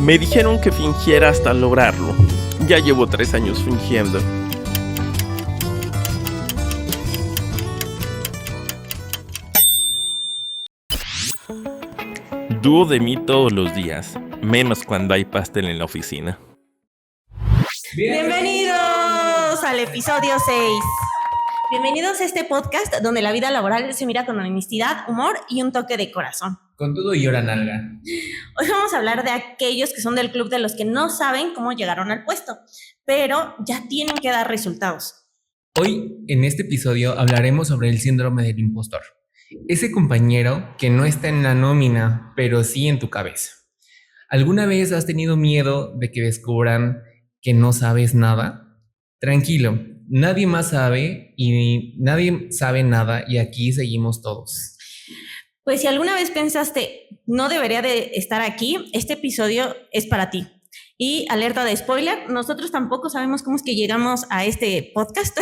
Me dijeron que fingiera hasta lograrlo. Ya llevo 3 años fingiendo. Dudo de mí todos los días, menos cuando hay pastel en la oficina. Bienvenidos al episodio 6. Bienvenidos a este podcast donde la vida laboral se mira con honestidad, humor y un toque de corazón. Con todo y hora nalga. Hoy vamos a hablar de aquellos que son del club de los que no saben cómo llegaron al puesto, pero ya tienen que dar resultados. Hoy, en este episodio, hablaremos sobre el síndrome del impostor. Ese compañero que no está en la nómina, pero sí en tu cabeza. ¿Alguna vez has tenido miedo de que descubran que no sabes nada? Tranquilo, nadie más sabe y nadie sabe nada y aquí seguimos todos. Pues si alguna vez pensaste, no debería de estar aquí, este episodio es para ti. Y alerta de spoiler, nosotros tampoco sabemos cómo es que llegamos a este podcast.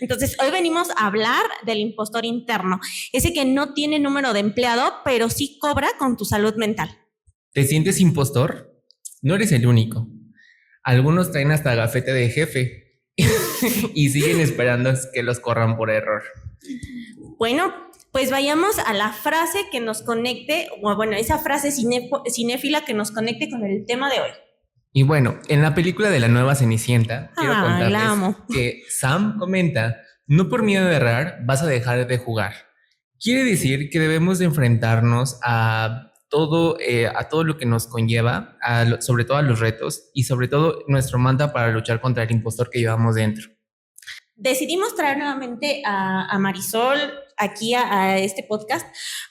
Entonces, hoy venimos a hablar del impostor interno, ese que no tiene número de empleado, pero sí cobra con tu salud mental. ¿Te sientes impostor? No eres el único. Algunos traen hasta gafete de jefe y siguen esperando que los corran por error. Bueno, pues vayamos a la frase que nos conecte, o bueno, esa frase cinéfila que nos conecte con el tema de hoy. Y bueno, en la película de la nueva Cenicienta, quiero la amo. contarles que Sam comenta, no por miedo de errar vas a dejar de jugar. Quiere decir que debemos de enfrentarnos a todo lo que nos conlleva, sobre todo a los retos y sobre todo nuestro mantra para luchar contra el impostor que llevamos dentro. Decidimos traer nuevamente a Marisol aquí a este podcast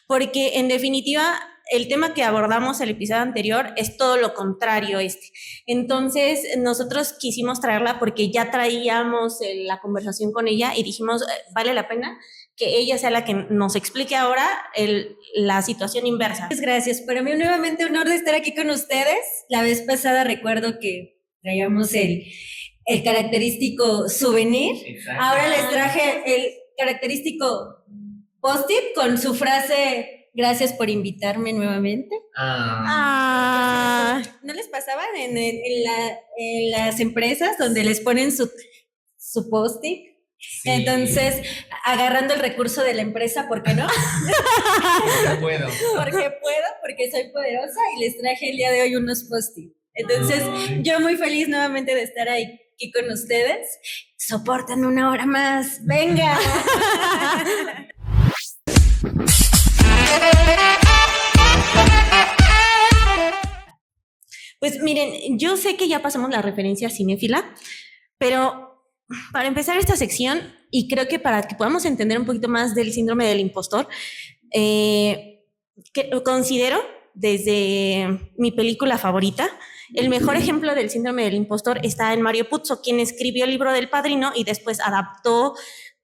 porque en definitiva el tema que abordamos el episodio anterior es todo lo contrario Entonces nosotros quisimos traerla porque ya traíamos la conversación con ella y dijimos vale la pena que ella sea la que nos explique ahora la situación inversa. Muchas gracias. Para mí nuevamente un honor de estar aquí con ustedes. La vez pasada recuerdo que traíamos el característico souvenir. Exacto. Ahora les traje el característico post-it con su frase gracias por invitarme nuevamente. ¿No les pasaban en las empresas donde les ponen su post-it? Sí. Entonces, agarrando el recurso de la empresa, ¿por qué no? Puedo. Porque soy poderosa y les traje el día de hoy unos post-it. Entonces, yo muy feliz nuevamente de estar aquí con ustedes. Soportan 1 hora más. ¡Venga! Pues miren, yo sé que ya pasamos la referencia cinéfila, pero para empezar esta sección, y creo que para que podamos entender un poquito más del síndrome del impostor, que considero desde mi película favorita, el mejor ejemplo del síndrome del impostor está en Mario Puzo, quien escribió el libro del Padrino y después adaptó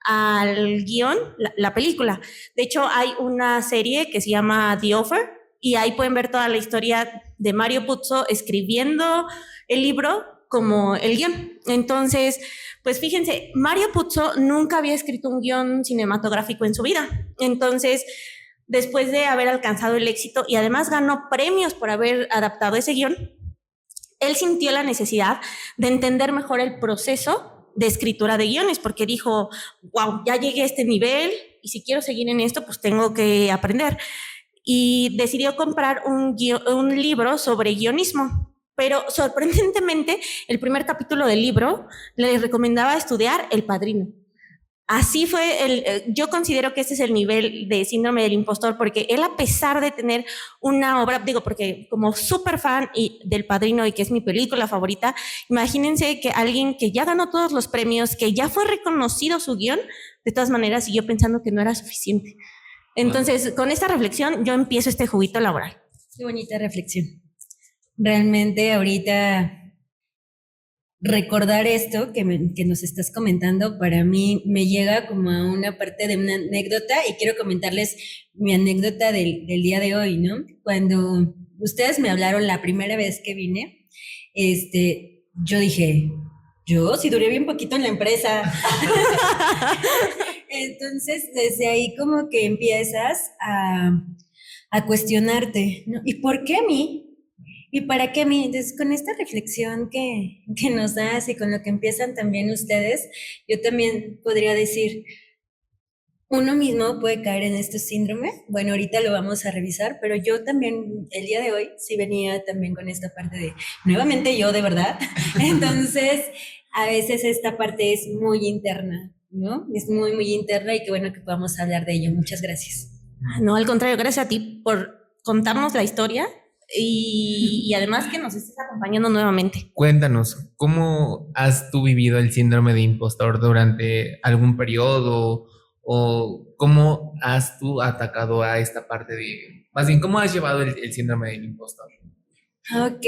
al guión la película. De hecho, hay una serie que se llama The Offer y ahí pueden ver toda la historia de Mario Puzo escribiendo el libro como el guión. Entonces, pues fíjense, Mario Puzo nunca había escrito un guión cinematográfico en su vida. Entonces, después de haber alcanzado el éxito y además ganó premios por haber adaptado ese guión, él sintió la necesidad de entender mejor el proceso de escritura de guiones, porque dijo, wow, ya llegué a este nivel y si quiero seguir en esto, pues tengo que aprender. Y decidió comprar un libro sobre guionismo. Pero sorprendentemente, el primer capítulo del libro le recomendaba estudiar El Padrino. Así fue, yo considero que ese es el nivel de síndrome del impostor, porque él, a pesar de tener una obra, porque como súper fan del Padrino y que es mi película favorita, imagínense que alguien que ya ganó todos los premios, que ya fue reconocido su guión, de todas maneras siguió pensando que no era suficiente. Entonces, con esta reflexión, yo empiezo este juguito laboral. Qué bonita reflexión. Realmente ahorita recordar esto que nos estás comentando, para mí me llega como a una parte de una anécdota y quiero comentarles mi anécdota del día de hoy, ¿no? Cuando ustedes me hablaron la primera vez que vine, yo dije, yo sí duré bien poquito en la empresa. Entonces, desde ahí como que empiezas a cuestionarte, ¿no? ¿Y por qué a mí? ¿Y para qué? Entonces, con esta reflexión que nos das y con lo que empiezan también ustedes, yo también podría decir, uno mismo puede caer en este síndrome. Bueno, ahorita lo vamos a revisar, pero yo también, el día de hoy, sí venía también con esta parte de, nuevamente yo, de verdad. Entonces, a veces esta parte es muy interna, ¿no? Es muy, muy interna y qué bueno que podamos hablar de ello. Muchas gracias. No, al contrario, gracias a ti por contarnos la historia y además que nos estés acompañando nuevamente. Cuéntanos, ¿cómo has tú vivido el síndrome de impostor durante algún periodo? ¿O cómo has tú atacado a esta parte de, más bien, cómo has llevado el síndrome del impostor? Ok,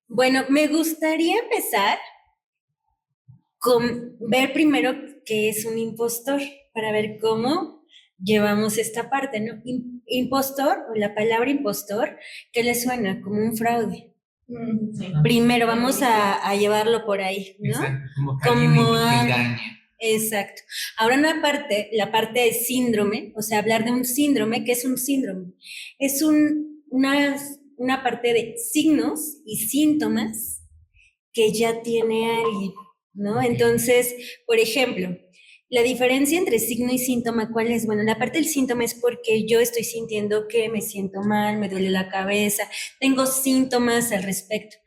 bueno, me gustaría empezar con ver primero qué es un impostor, para ver cómo llevamos esta parte, ¿no? Impostor, o la palabra impostor, ¿qué le suena? Como un fraude. Sí. Primero vamos a llevarlo por ahí, ¿no? Exacto, como que alguien me engaña. Exacto. Ahora la parte de síndrome, o sea, hablar de un síndrome, ¿qué es un síndrome? Es una parte de signos y síntomas que ya tiene alguien, ¿no? Entonces, por ejemplo, la diferencia entre signo y síntoma, ¿cuál es? Bueno, la parte del síntoma es porque yo estoy sintiendo que me siento mal, me duele la cabeza, tengo síntomas al respecto.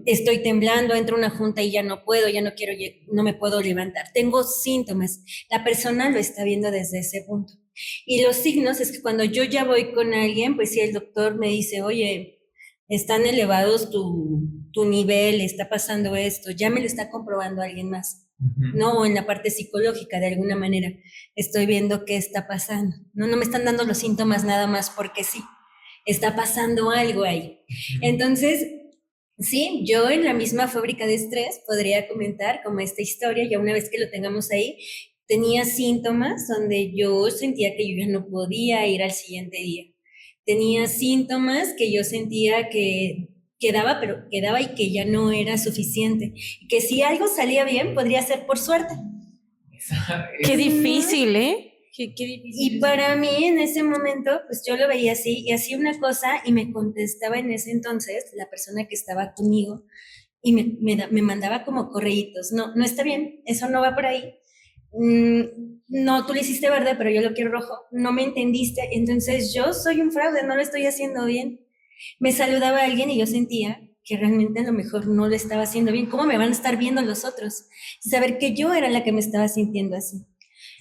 Estoy temblando, entro a una junta y ya no puedo, ya no quiero, no me puedo levantar. Tengo síntomas. La persona lo está viendo desde ese punto. Y los signos es que cuando yo ya voy con alguien, pues si el doctor me dice, oye, están elevados tu nivel, está pasando esto, ya me lo está comprobando alguien más. ¿No? O en la parte psicológica, de alguna manera, estoy viendo qué está pasando. No me están dando los síntomas nada más porque sí, está pasando algo ahí. Entonces, sí, yo en la misma fábrica de estrés podría comentar como esta historia, ya una vez que lo tengamos ahí, tenía síntomas donde yo sentía que yo ya no podía ir al siguiente día. Tenía síntomas que yo sentía que quedaba, pero quedaba y que ya no era suficiente. Y que si algo salía bien, podría ser por suerte. Qué difícil, ¿eh? Qué difícil. Y para mí en ese momento, pues yo lo veía así y hacía una cosa y me contestaba en ese entonces la persona que estaba conmigo y me mandaba como correitos. No, no está bien, eso no va por ahí. No, tú lo hiciste verde, pero yo lo quiero rojo. No me entendiste, entonces yo soy un fraude, no lo estoy haciendo bien. Me saludaba a alguien y yo sentía que realmente a lo mejor no lo estaba haciendo bien. ¿Cómo me van a estar viendo los otros? Saber que yo era la que me estaba sintiendo así.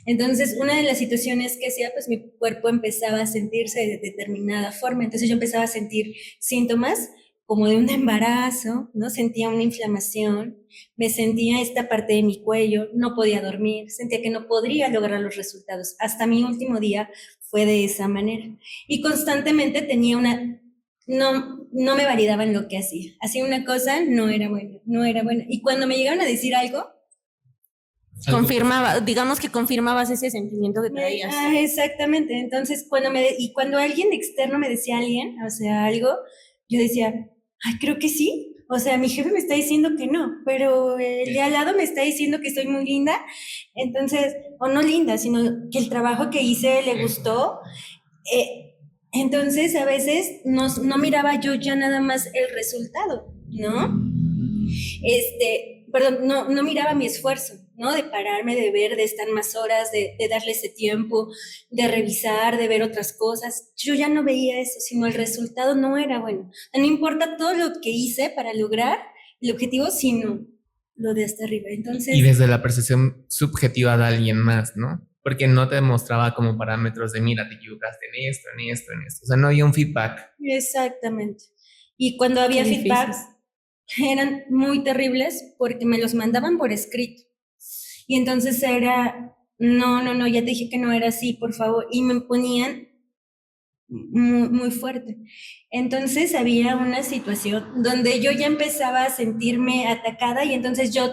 Entonces, una de las situaciones que hacía, pues mi cuerpo empezaba a sentirse de determinada forma. Entonces yo empezaba a sentir síntomas como de un embarazo, ¿no? Sentía una inflamación, me sentía esta parte de mi cuello, no podía dormir, sentía que no podría lograr los resultados. Hasta mi último día fue de esa manera. Y constantemente tenía no me validaban lo que hacía. Hacía una cosa, no era buena, no era buena. Y cuando me llegaban a decir algo, confirmaba, digamos que confirmabas ese sentimiento que traías. Exactamente. Entonces, cuando alguien externo me decía o sea, algo, yo decía, ay, creo que sí. O sea, mi jefe me está diciendo que no, pero el de al lado me está diciendo que estoy muy linda. Entonces, o no linda, sino que el trabajo que hice le gustó. Entonces, a veces no miraba yo ya nada más el resultado, ¿no? Perdón, no miraba mi esfuerzo, ¿no? De pararme, de ver, de estar más horas, de darle ese tiempo, de revisar, de ver otras cosas. Yo ya no veía eso, sino el resultado no era bueno. No importa todo lo que hice para lograr el objetivo, sino lo de hasta arriba. Entonces, y desde la percepción subjetiva de alguien más, ¿no? Porque no te demostraba como parámetros de, mira, te equivocaste en esto, en esto, en esto. O sea, no había un feedback. Exactamente. Y cuando había feedbacks, eran muy terribles porque me los mandaban por escrito. Y entonces era, no, ya te dije que no era así, por favor. Y me ponían muy, muy fuerte. Entonces había una situación donde yo ya empezaba a sentirme atacada y entonces yo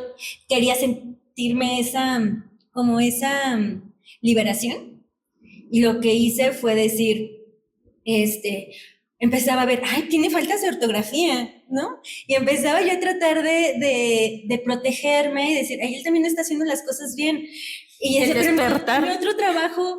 quería sentirme esa liberación. Y lo que hice fue decir, empezaba a ver, ay, tiene faltas de ortografía, ¿no? Y empezaba yo a tratar de protegerme y decir, ay, él también está haciendo las cosas bien. Y ese, pero mi otro trabajo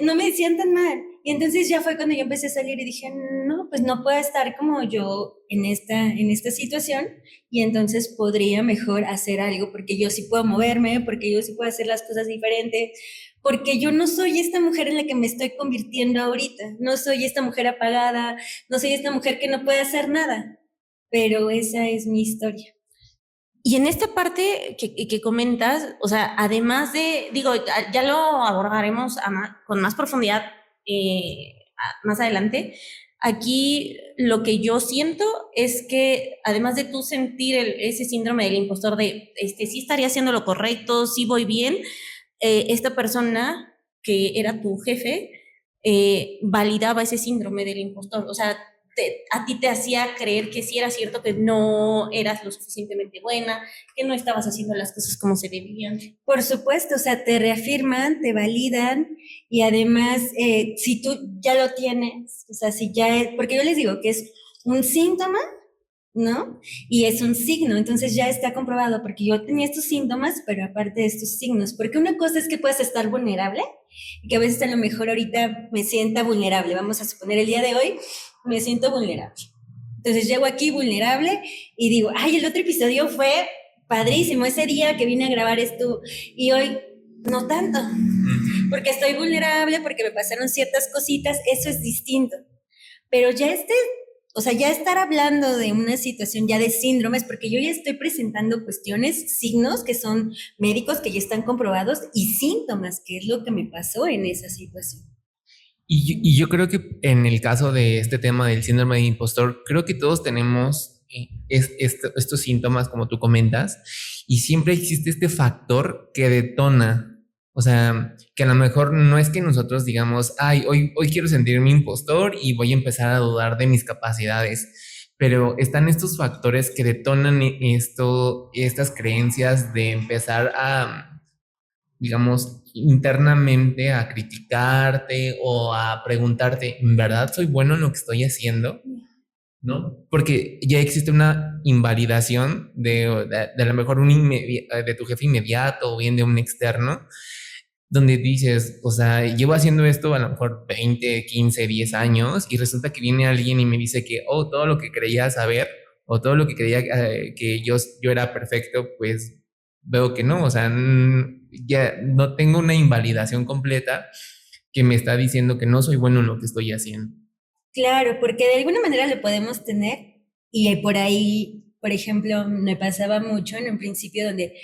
no me decían tan mal. Y entonces ya fue cuando yo empecé a salir y dije, no, pues no puedo estar como yo en esta situación y entonces podría mejor hacer algo porque yo sí puedo moverme, porque yo sí puedo hacer las cosas diferentes, porque yo no soy esta mujer en la que me estoy convirtiendo ahorita, no soy esta mujer apagada, no soy esta mujer que no puede hacer nada, pero esa es mi historia. Y en esta parte que comentas, o sea, además de, digo, ya lo abordaremos con más profundidad más adelante. Aquí lo que yo siento es que además de tú sentir ese síndrome del impostor de, sí estaría haciendo lo correcto, sí voy bien, esta persona que era tu jefe validaba ese síndrome del impostor, o sea, a ti te hacía creer que sí era cierto que no eras lo suficientemente buena, que no estabas haciendo las cosas como se debían. Por supuesto, o sea, te reafirman, te validan y además, si tú ya lo tienes, o sea, si ya es, porque yo les digo que es un síntoma, ¿no? Y es un signo, entonces ya está comprobado, porque yo tenía estos síntomas, pero aparte de estos signos, porque una cosa es que puedes estar vulnerable y que a veces a lo mejor ahorita me sienta vulnerable, vamos a suponer el día de hoy, me siento vulnerable. Entonces llego aquí vulnerable y digo, ay, el otro episodio fue padrísimo, ese día que vine a grabar esto y hoy no tanto, porque estoy vulnerable, porque me pasaron ciertas cositas, eso es distinto. Pero ya o sea, ya estar hablando de una situación ya de síndromes, porque yo ya estoy presentando cuestiones, signos que son médicos que ya están comprobados y síntomas, que es lo que me pasó en esa situación. Y yo creo que en el caso de este tema del síndrome de impostor, creo que todos tenemos estos síntomas, como tú comentas, y siempre existe este factor que detona. O sea, que a lo mejor no es que nosotros digamos, ay, hoy quiero sentirme impostor y voy a empezar a dudar de mis capacidades, pero están estos factores que detonan estas creencias de empezar a, digamos, internamente a criticarte o a preguntarte, ¿en verdad soy bueno en lo que estoy haciendo? ¿No? Porque ya existe una invalidación de a lo mejor de tu jefe inmediato o bien de un externo, donde dices, o sea, llevo haciendo esto a lo mejor 20, 15, 10 años y resulta que viene alguien y me dice que, oh, todo lo que creía saber o todo lo que creía que yo era perfecto, pues veo que no, o sea, ya no tengo una invalidación completa que me está diciendo que no soy bueno en lo que estoy haciendo. Claro, porque de alguna manera lo podemos tener y por ahí, por ejemplo, me pasaba mucho en un principio donde,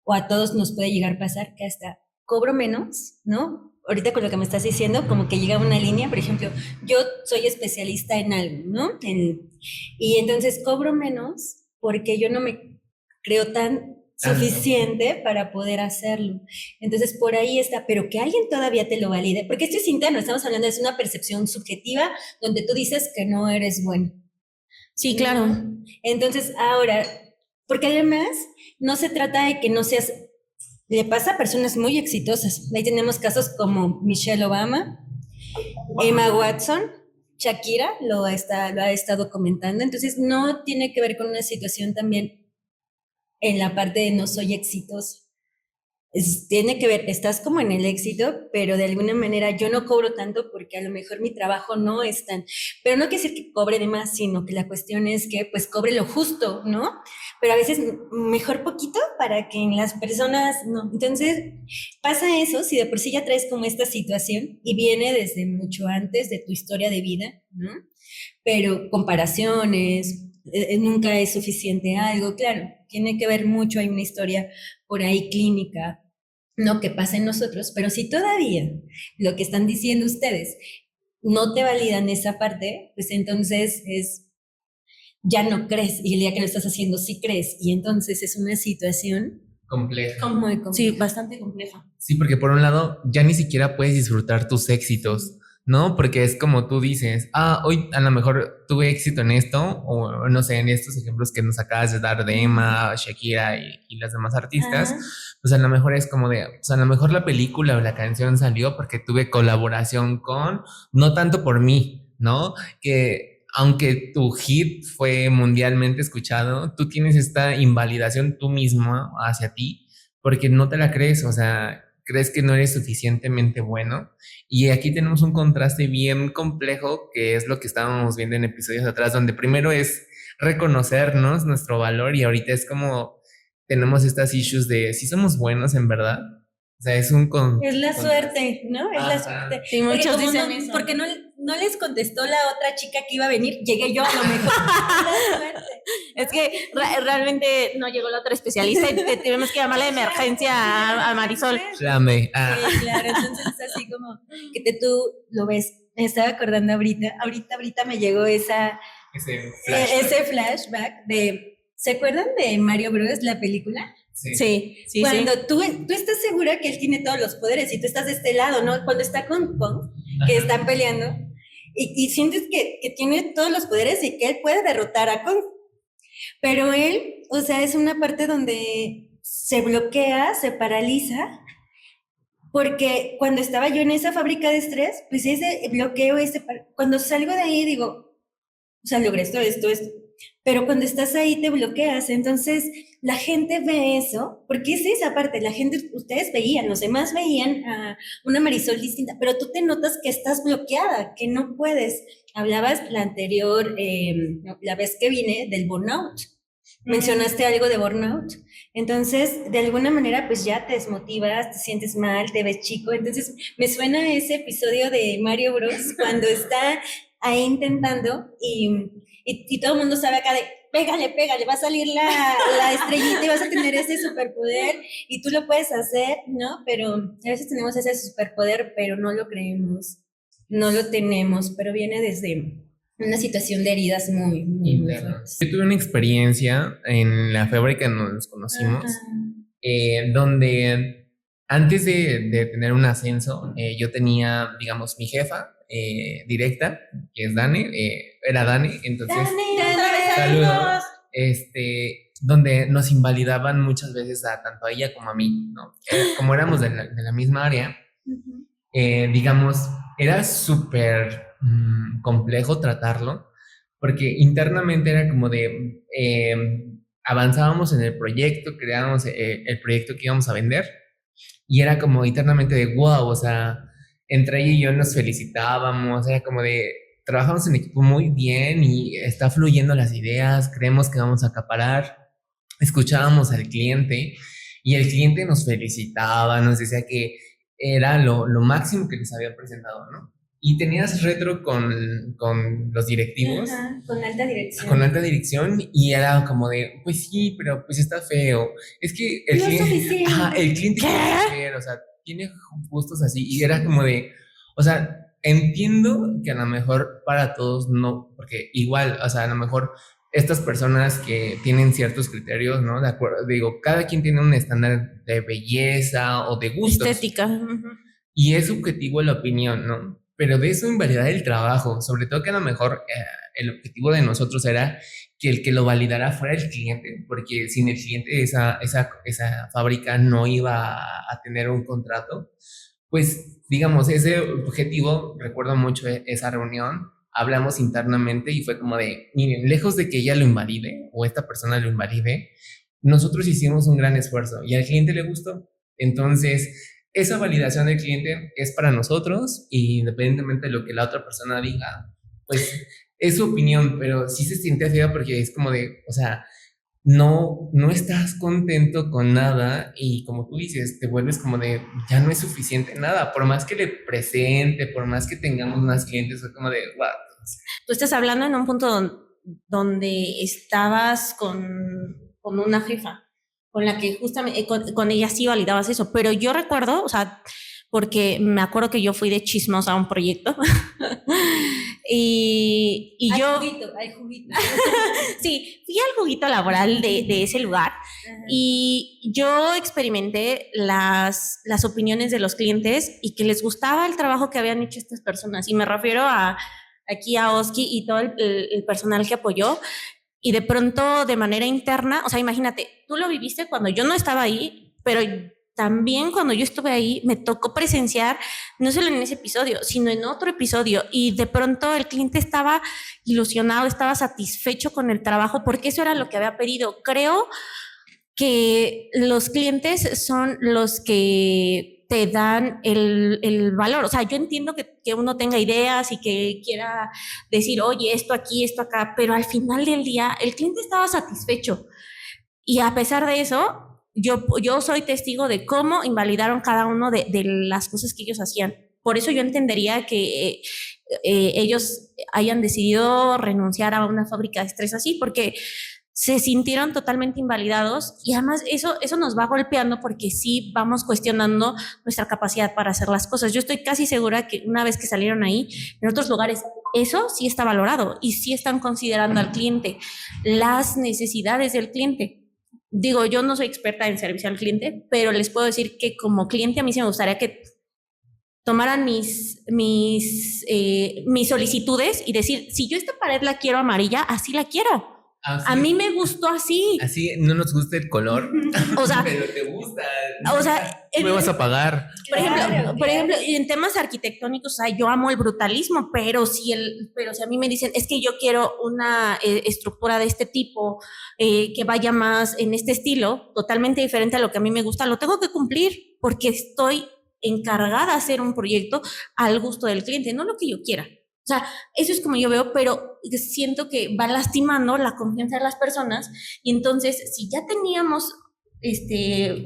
o a todos nos puede llegar a pasar, que hasta cobro menos, ¿no? Ahorita con lo que me estás diciendo, como que llega una línea, por ejemplo, yo soy especialista en algo, ¿no? Y entonces cobro menos porque yo no me creo tan suficiente para poder hacerlo. Entonces, por ahí está, pero que alguien todavía te lo valide, porque esto es interno, estamos hablando, es una percepción subjetiva donde tú dices que no eres bueno. Sí, claro. Entonces, ahora, porque además no se trata de que no seas, le pasa a personas muy exitosas. Ahí tenemos casos como Michelle Obama, Emma Watson, Shakira lo ha estado comentando. Entonces, no tiene que ver con una situación también en la parte de no soy exitosa. Tiene que ver, estás como en el éxito, pero de alguna manera yo no cobro tanto porque a lo mejor mi trabajo no es tan, pero no quiere decir que cobre de más, sino que la cuestión es que pues cobre lo justo, ¿no? Pero a veces mejor poquito para que las personas no. Entonces pasa eso, si de por sí ya traes como esta situación y viene desde mucho antes de tu historia de vida, ¿no? Pero comparaciones, nunca es suficiente algo, claro, tiene que ver mucho, hay una historia por ahí clínica, no que pasa en nosotros, pero si todavía lo que están diciendo ustedes no te validan esa parte, pues entonces ya no crees, y el día que lo estás haciendo sí crees, y entonces es una situación compleja. muy compleja. Sí, bastante compleja. Sí, porque por un lado ya ni siquiera puedes disfrutar tus éxitos, ¿no? Porque es como tú dices, hoy a lo mejor tuve éxito en esto, o no sé, en estos ejemplos que nos acabas de dar de Emma, Shakira y las demás artistas, pues a lo mejor es como de, pues a lo mejor la película o la canción salió porque tuve colaboración con, no tanto por mí, ¿no? Que aunque tu hit fue mundialmente escuchado, tú tienes esta invalidación tú misma hacia ti porque no te la crees, o sea, crees que no eres suficientemente bueno. Y aquí tenemos un contraste bien complejo, que es lo que estábamos viendo en episodios atrás, donde primero es reconocernos nuestro valor y ahorita es como tenemos estas issues de si somos buenos en verdad. O sea, es un Es la suerte, ¿no? Es la suerte. Sí, muchos Porque dicen eso. porque no les contestó la otra chica que iba a venir, llegué yo a lo mejor. La suerte. Es que realmente no llegó la otra especialista y tuvimos que llamar de emergencia a Marisol. Llame. Sí, claro, entonces es así como que tú lo ves. Me estaba acordando ahorita me llegó ese flashback de, ¿se acuerdan de Mario Bros, la película? Sí. Cuando tú estás segura que él tiene todos los poderes y tú estás de este lado, ¿no? Cuando está con Kong, que están peleando, y sientes que tiene todos los poderes y que él puede derrotar a Kong. Pero él, o sea, es una parte donde se bloquea, se paraliza, porque cuando estaba yo en esa fábrica de estrés, pues ese bloqueo, cuando salgo de ahí digo, o sea, logré esto, pero cuando estás ahí te bloqueas, entonces la gente ve eso, porque es esa parte, la gente, ustedes veían, los demás veían a una Marisol distinta, pero tú te notas que estás bloqueada, que no puedes. Hablabas la anterior, la vez que vine, del burnout. Mencionaste algo de burnout. Entonces, de alguna manera, pues ya te desmotivas, te sientes mal, te ves chico. Entonces, me suena ese episodio de Mario Bros. Cuando está ahí intentando y todo el mundo sabe acá de pégale, va a salir la estrellita y vas a tener ese superpoder y tú lo puedes hacer, ¿no? Pero a veces tenemos ese superpoder, pero no lo creemos, no lo tenemos, pero viene desde una situación de heridas muy, muy, muy fuertes. Yo tuve una experiencia en la fábrica en donde nos conocimos, donde antes de tener un ascenso, yo tenía, digamos, mi jefa directa, que es Dani, era Dani, entonces saludos, donde nos invalidaban muchas veces tanto a ella como a mí, ¿no? Como éramos de la misma área, digamos, era súper complejo tratarlo, porque internamente era como de avanzábamos en el proyecto, creábamos el proyecto que íbamos a vender, y era como internamente de wow, o sea, entre ella y yo nos felicitábamos, era como de trabajamos en equipo muy bien y está fluyendo las ideas, creemos que vamos a acaparar, escuchábamos al cliente y el cliente nos felicitaba, nos decía que era lo máximo que les había presentado, ¿no? Y tenías retro con los directivos. Ajá, con alta dirección. Con alta dirección y era como de, pues sí, pero pues está feo. Es que el cliente... Ajá, el cliente quiere hacer, o sea, tiene gustos así y era como de, o sea, entiendo que a lo mejor para todos no, porque igual, o sea, a lo mejor estas personas que tienen ciertos criterios, ¿no? De acuerdo, digo, cada quien tiene un estándar de belleza o de gustos. Estética. Y es subjetivo la opinión, ¿no? Pero de eso invalidar el trabajo, sobre todo que a lo mejor el objetivo de nosotros era que el que lo validara fuera el cliente, porque sin el cliente esa fábrica no iba a tener un contrato. Pues, digamos, ese objetivo, recuerdo mucho esa reunión, hablamos internamente y fue como de, miren, lejos de que ella lo invalide o esta persona lo invalide, nosotros hicimos un gran esfuerzo y al cliente le gustó. Entonces, esa validación del cliente es para nosotros y independientemente de lo que la otra persona diga, pues es su opinión, pero sí se siente feo porque es como de, o sea, no estás contento con nada y como tú dices, te vuelves como de, ya no es suficiente nada, por más que le presente, por más que tengamos más clientes, es como de, what? Tú estás hablando en un punto donde estabas con una jefa, con la que justamente, con ella sí validabas eso, pero yo recuerdo, o sea, porque me acuerdo que yo fui de chismosa a un proyecto y hay yo... Hay juguito. Sí, fui al juguito laboral de ese lugar. Ajá. Y yo experimenté las opiniones de los clientes y que les gustaba el trabajo que habían hecho estas personas, y me refiero aquí a Oski y todo el personal que apoyó. Y de pronto, de manera interna, o sea, imagínate, tú lo viviste cuando yo no estaba ahí, pero también cuando yo estuve ahí me tocó presenciar, no solo en ese episodio, sino en otro episodio, y de pronto el cliente estaba ilusionado, estaba satisfecho con el trabajo, porque eso era lo que había pedido. Creo que los clientes son los que te dan el valor. O sea, yo entiendo que uno tenga ideas y que quiera decir, oye, esto aquí, esto acá, pero al final del día el cliente estaba satisfecho. Y a pesar de eso, yo soy testigo de cómo invalidaron cada uno de las cosas que ellos hacían. Por eso yo entendería que ellos hayan decidido renunciar a una fábrica de estrés así, porque se sintieron totalmente invalidados y además eso nos va golpeando porque sí vamos cuestionando nuestra capacidad para hacer las cosas. Yo estoy casi segura que una vez que salieron ahí, en otros lugares, eso sí está valorado y sí están considerando al cliente, las necesidades del cliente. Digo, yo no soy experta en servicio al cliente, pero les puedo decir que como cliente a mí sí me gustaría que tomaran mis solicitudes y decir, si yo esta pared la quiero amarilla, así la quiero. A mí me gustó así. Así no nos gusta el color, o sea, pero te gusta. O sea, me vas a pagar. Por ejemplo, en temas arquitectónicos, o sea, yo amo el brutalismo, pero si a mí me dicen, es que yo quiero una estructura de este tipo, que vaya más en este estilo, totalmente diferente a lo que a mí me gusta, lo tengo que cumplir porque estoy encargada de hacer un proyecto al gusto del cliente, no lo que yo quiera. O sea, eso es como yo veo, pero siento que va lastimando la confianza de las personas y entonces, si ya teníamos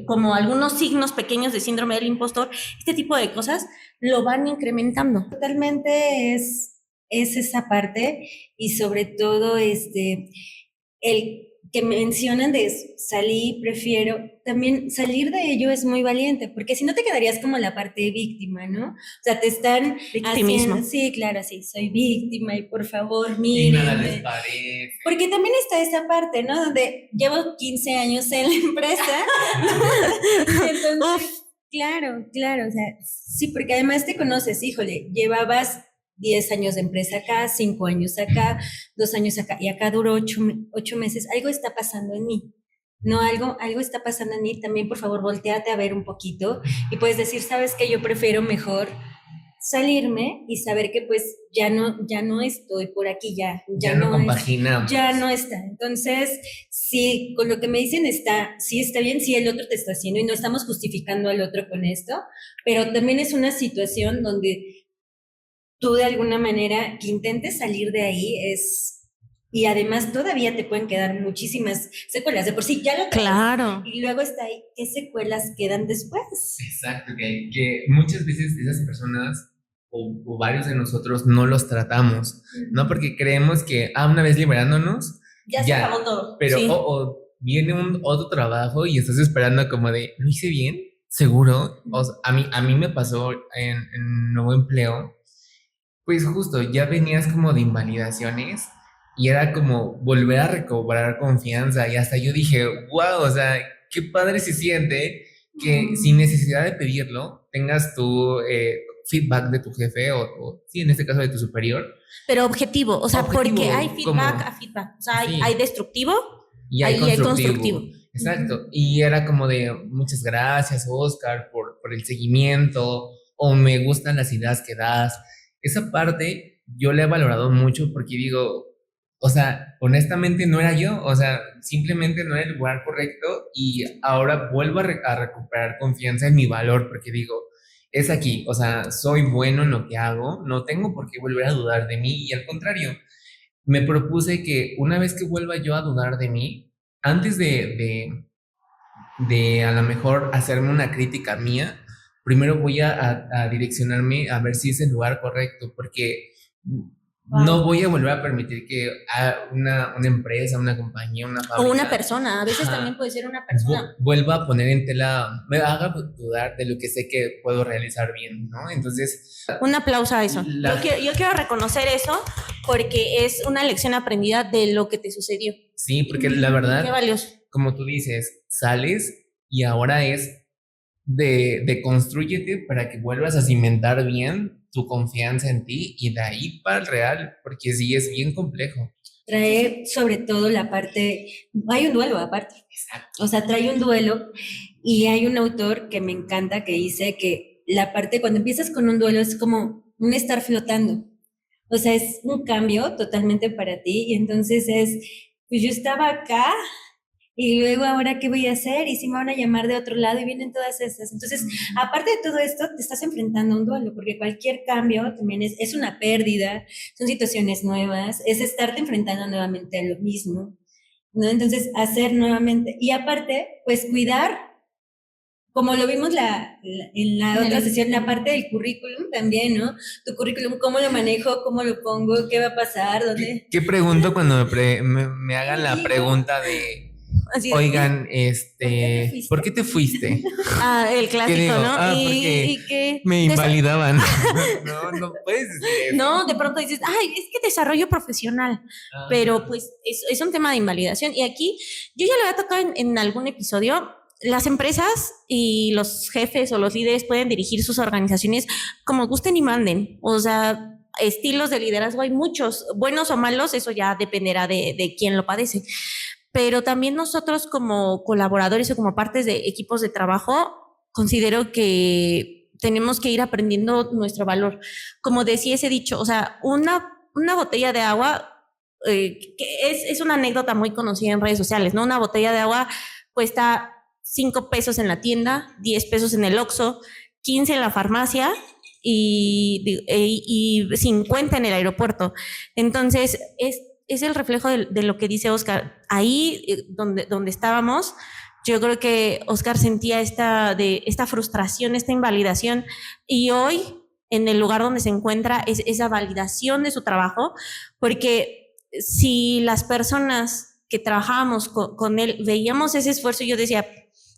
como algunos signos pequeños de síndrome del impostor, este tipo de cosas lo van incrementando. Totalmente es esa parte y sobre todo el que mencionan de salí, prefiero, también salir de ello es muy valiente, porque si no te quedarías como la parte víctima, ¿no? O sea, te están victimismo. haciendo, sí, claro, sí, soy víctima y por favor, Y nada mírenme. les parece. Porque también está esa parte, ¿no? Donde llevo 15 años en la empresa. Entonces, claro, o sea, sí, porque además te conoces, híjole, llevabas 10 años de empresa acá, 5 años acá, 2 años acá, y acá duró 8 meses. Algo está pasando en mí. No, algo está pasando en mí. También, por favor, volteate a ver un poquito y puedes decir, ¿sabes qué? Yo prefiero mejor salirme y saber que pues ya no estoy por aquí, ya no compaginamos. Ya no está. Entonces, sí, con lo que me dicen sí está bien, sí el otro te está haciendo y no estamos justificando al otro con esto, pero también es una situación donde tú de alguna manera que intentes salir de ahí y además todavía te pueden quedar muchísimas secuelas. De por sí ya lo traes. Claro. Y luego está ahí, ¿qué secuelas quedan después? Exacto, que muchas veces esas personas o varios de nosotros no los tratamos, ¿no? Porque creemos que, una vez liberándonos, ya se acabó todo. Pero sí. Viene otro trabajo y estás esperando como de, ¿lo hice bien? ¿Seguro? O sea, a mí me pasó en un nuevo empleo, pues justo, ya venías como de invalidaciones y era como volver a recobrar confianza y hasta yo dije, wow, o sea, qué padre se siente que sin necesidad de pedirlo tengas tu feedback de tu jefe o sí, en este caso de tu superior. Pero objetivo, o sea, Objetivo, porque hay feedback como, a feedback, o sea, sí. hay destructivo y hay constructivo. Exacto, Uh-huh. y era como de muchas gracias, Oscar, por el seguimiento, o me gustan las ideas que das. Esa parte yo la he valorado mucho porque digo, o sea, honestamente no era yo, o sea, simplemente no era el lugar correcto y ahora vuelvo a recuperar confianza en mi valor porque digo, es aquí, o sea, soy bueno en lo que hago, no tengo por qué volver a dudar de mí y al contrario, me propuse que una vez que vuelva yo a dudar de mí, antes de a lo mejor hacerme una crítica mía, primero voy a direccionarme a ver si es el lugar correcto, porque no voy a volver a permitir que una empresa, una compañía, una fábrica... O una persona, a veces también puede ser una persona. Vuelva a poner en tela, me haga dudar de lo que sé que puedo realizar bien, ¿no? Entonces... Un aplauso a eso. Yo quiero reconocer eso porque es una lección aprendida de lo que te sucedió. Sí, porque la verdad... Qué valioso. Como tú dices, sales y ahora es de constrúyete para que vuelvas a cimentar bien tu confianza en ti y de ahí para el real, porque sí es bien complejo. Trae sobre todo la parte, hay un duelo aparte. Exacto. O sea, trae un duelo y hay un autor que me encanta que dice que la parte cuando empiezas con un duelo es como un estar flotando. O sea, es un cambio totalmente para ti y entonces pues yo estaba acá Y luego, ¿ahora qué voy a hacer? Y si me van a llamar de otro lado y vienen todas esas. Entonces, aparte de todo esto, te estás enfrentando a un duelo, porque cualquier cambio también es una pérdida, son situaciones nuevas, es estarte enfrentando nuevamente a lo mismo, ¿no? Entonces, hacer nuevamente, y aparte, pues cuidar, como lo vimos en la otra sesión, la parte del currículum también, ¿no? Tu currículum, ¿cómo lo manejo? ¿Cómo lo pongo? ¿Qué va a pasar? ¿Dónde? ¿Qué pregunto cuando me hagan la pregunta de, Así es. oigan, ¿Por qué te fuiste? ¿por qué te fuiste? El ¿Qué clásico, digo? ¿no? Porque Y que me invalidaban. No puedes decir eso. no, de pronto dices, ay, es que desarrollo profesional, pero pues es un tema de invalidación. Y aquí yo ya lo había tocado en algún episodio. Las empresas y los jefes o los líderes pueden dirigir sus organizaciones como gusten y manden. O sea, estilos de liderazgo hay muchos, buenos o malos, eso ya dependerá de quién lo padece. Pero también nosotros como colaboradores o como partes de equipos de trabajo, considero que tenemos que ir aprendiendo nuestro valor. Como decía ese dicho, o sea, una botella de agua, que es una anécdota muy conocida en redes sociales, ¿no? Una botella de agua cuesta 5 pesos en la tienda, 10 pesos en el Oxxo, 15 en la farmacia y 50 en el aeropuerto. Entonces, es el reflejo de lo que dice Oscar. Ahí donde estábamos, yo creo que Oscar sentía esta frustración, esta invalidación, y hoy en el lugar donde se encuentra es esa validación de su trabajo, porque si las personas que trabajábamos con él veíamos ese esfuerzo, yo decía,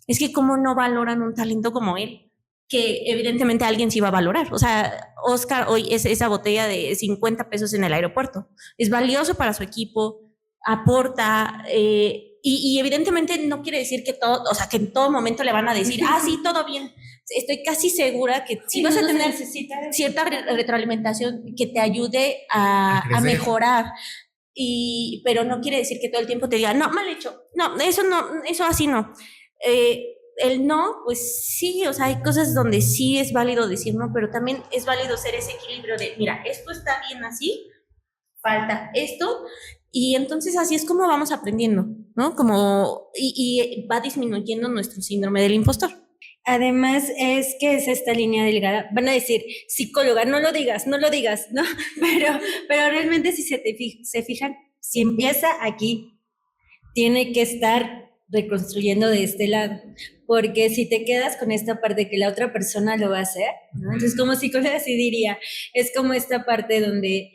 es que cómo no valoran un talento como él, que evidentemente alguien sí va a valorar. O sea, Oscar hoy es esa botella de 50 pesos en el aeropuerto. Es valioso para su equipo, aporta, y evidentemente no quiere decir que todo, o sea, que en todo momento le van a decir, sí, todo bien. Estoy casi segura que sí vas a tener cierta retroalimentación que te ayude a mejorar. Pero no quiere decir que todo el tiempo te diga, no, mal hecho, no, eso así no. El no, pues sí, o sea, hay cosas donde sí es válido decir no, pero también es válido ser ese equilibrio de, mira, esto está bien así, falta esto, y entonces así es como vamos aprendiendo, ¿no? Y va disminuyendo nuestro síndrome del impostor. Además, es que es esta línea delgada. Van a decir, psicóloga, no lo digas, ¿no? Pero realmente si se fijan, si empieza aquí, tiene que estar reconstruyendo de este lado. Porque si te quedas con esta parte que la otra persona lo va a hacer, ¿no? Entonces, como psicóloga sí diría, es como esta parte donde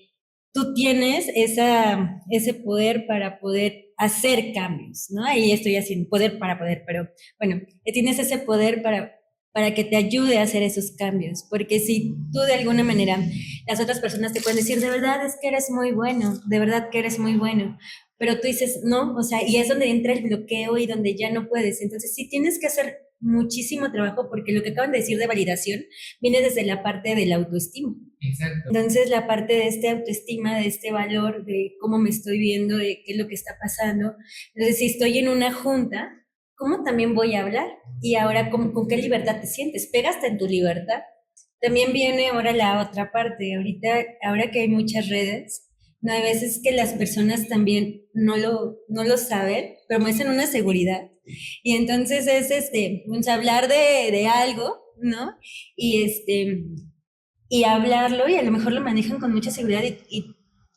tú tienes ese poder para poder hacer cambios, ¿no? Ahí estoy haciendo poder para poder, pero bueno, tienes ese poder para que te ayude a hacer esos cambios, porque si tú de alguna manera, las otras personas te pueden decir, de verdad es que eres muy bueno, de verdad que eres muy bueno, pero tú dices, no, o sea, y es donde entra el bloqueo y donde ya no puedes. Entonces sí tienes que hacer muchísimo trabajo porque lo que acaban de decir de validación viene desde la parte de la autoestima. Exacto. Entonces la parte de esta autoestima, de este valor, de cómo me estoy viendo, de qué es lo que está pasando. Entonces si estoy en una junta, ¿cómo también voy a hablar? Y ahora, ¿con qué libertad te sientes? ¿Pegaste en tu libertad? También viene ahora la otra parte. Ahora que hay muchas redes, no hay veces que las personas también no lo saben, pero muestran una seguridad. Y entonces es pues hablar de algo, ¿no? Y hablarlo, y a lo mejor lo manejan con mucha seguridad, y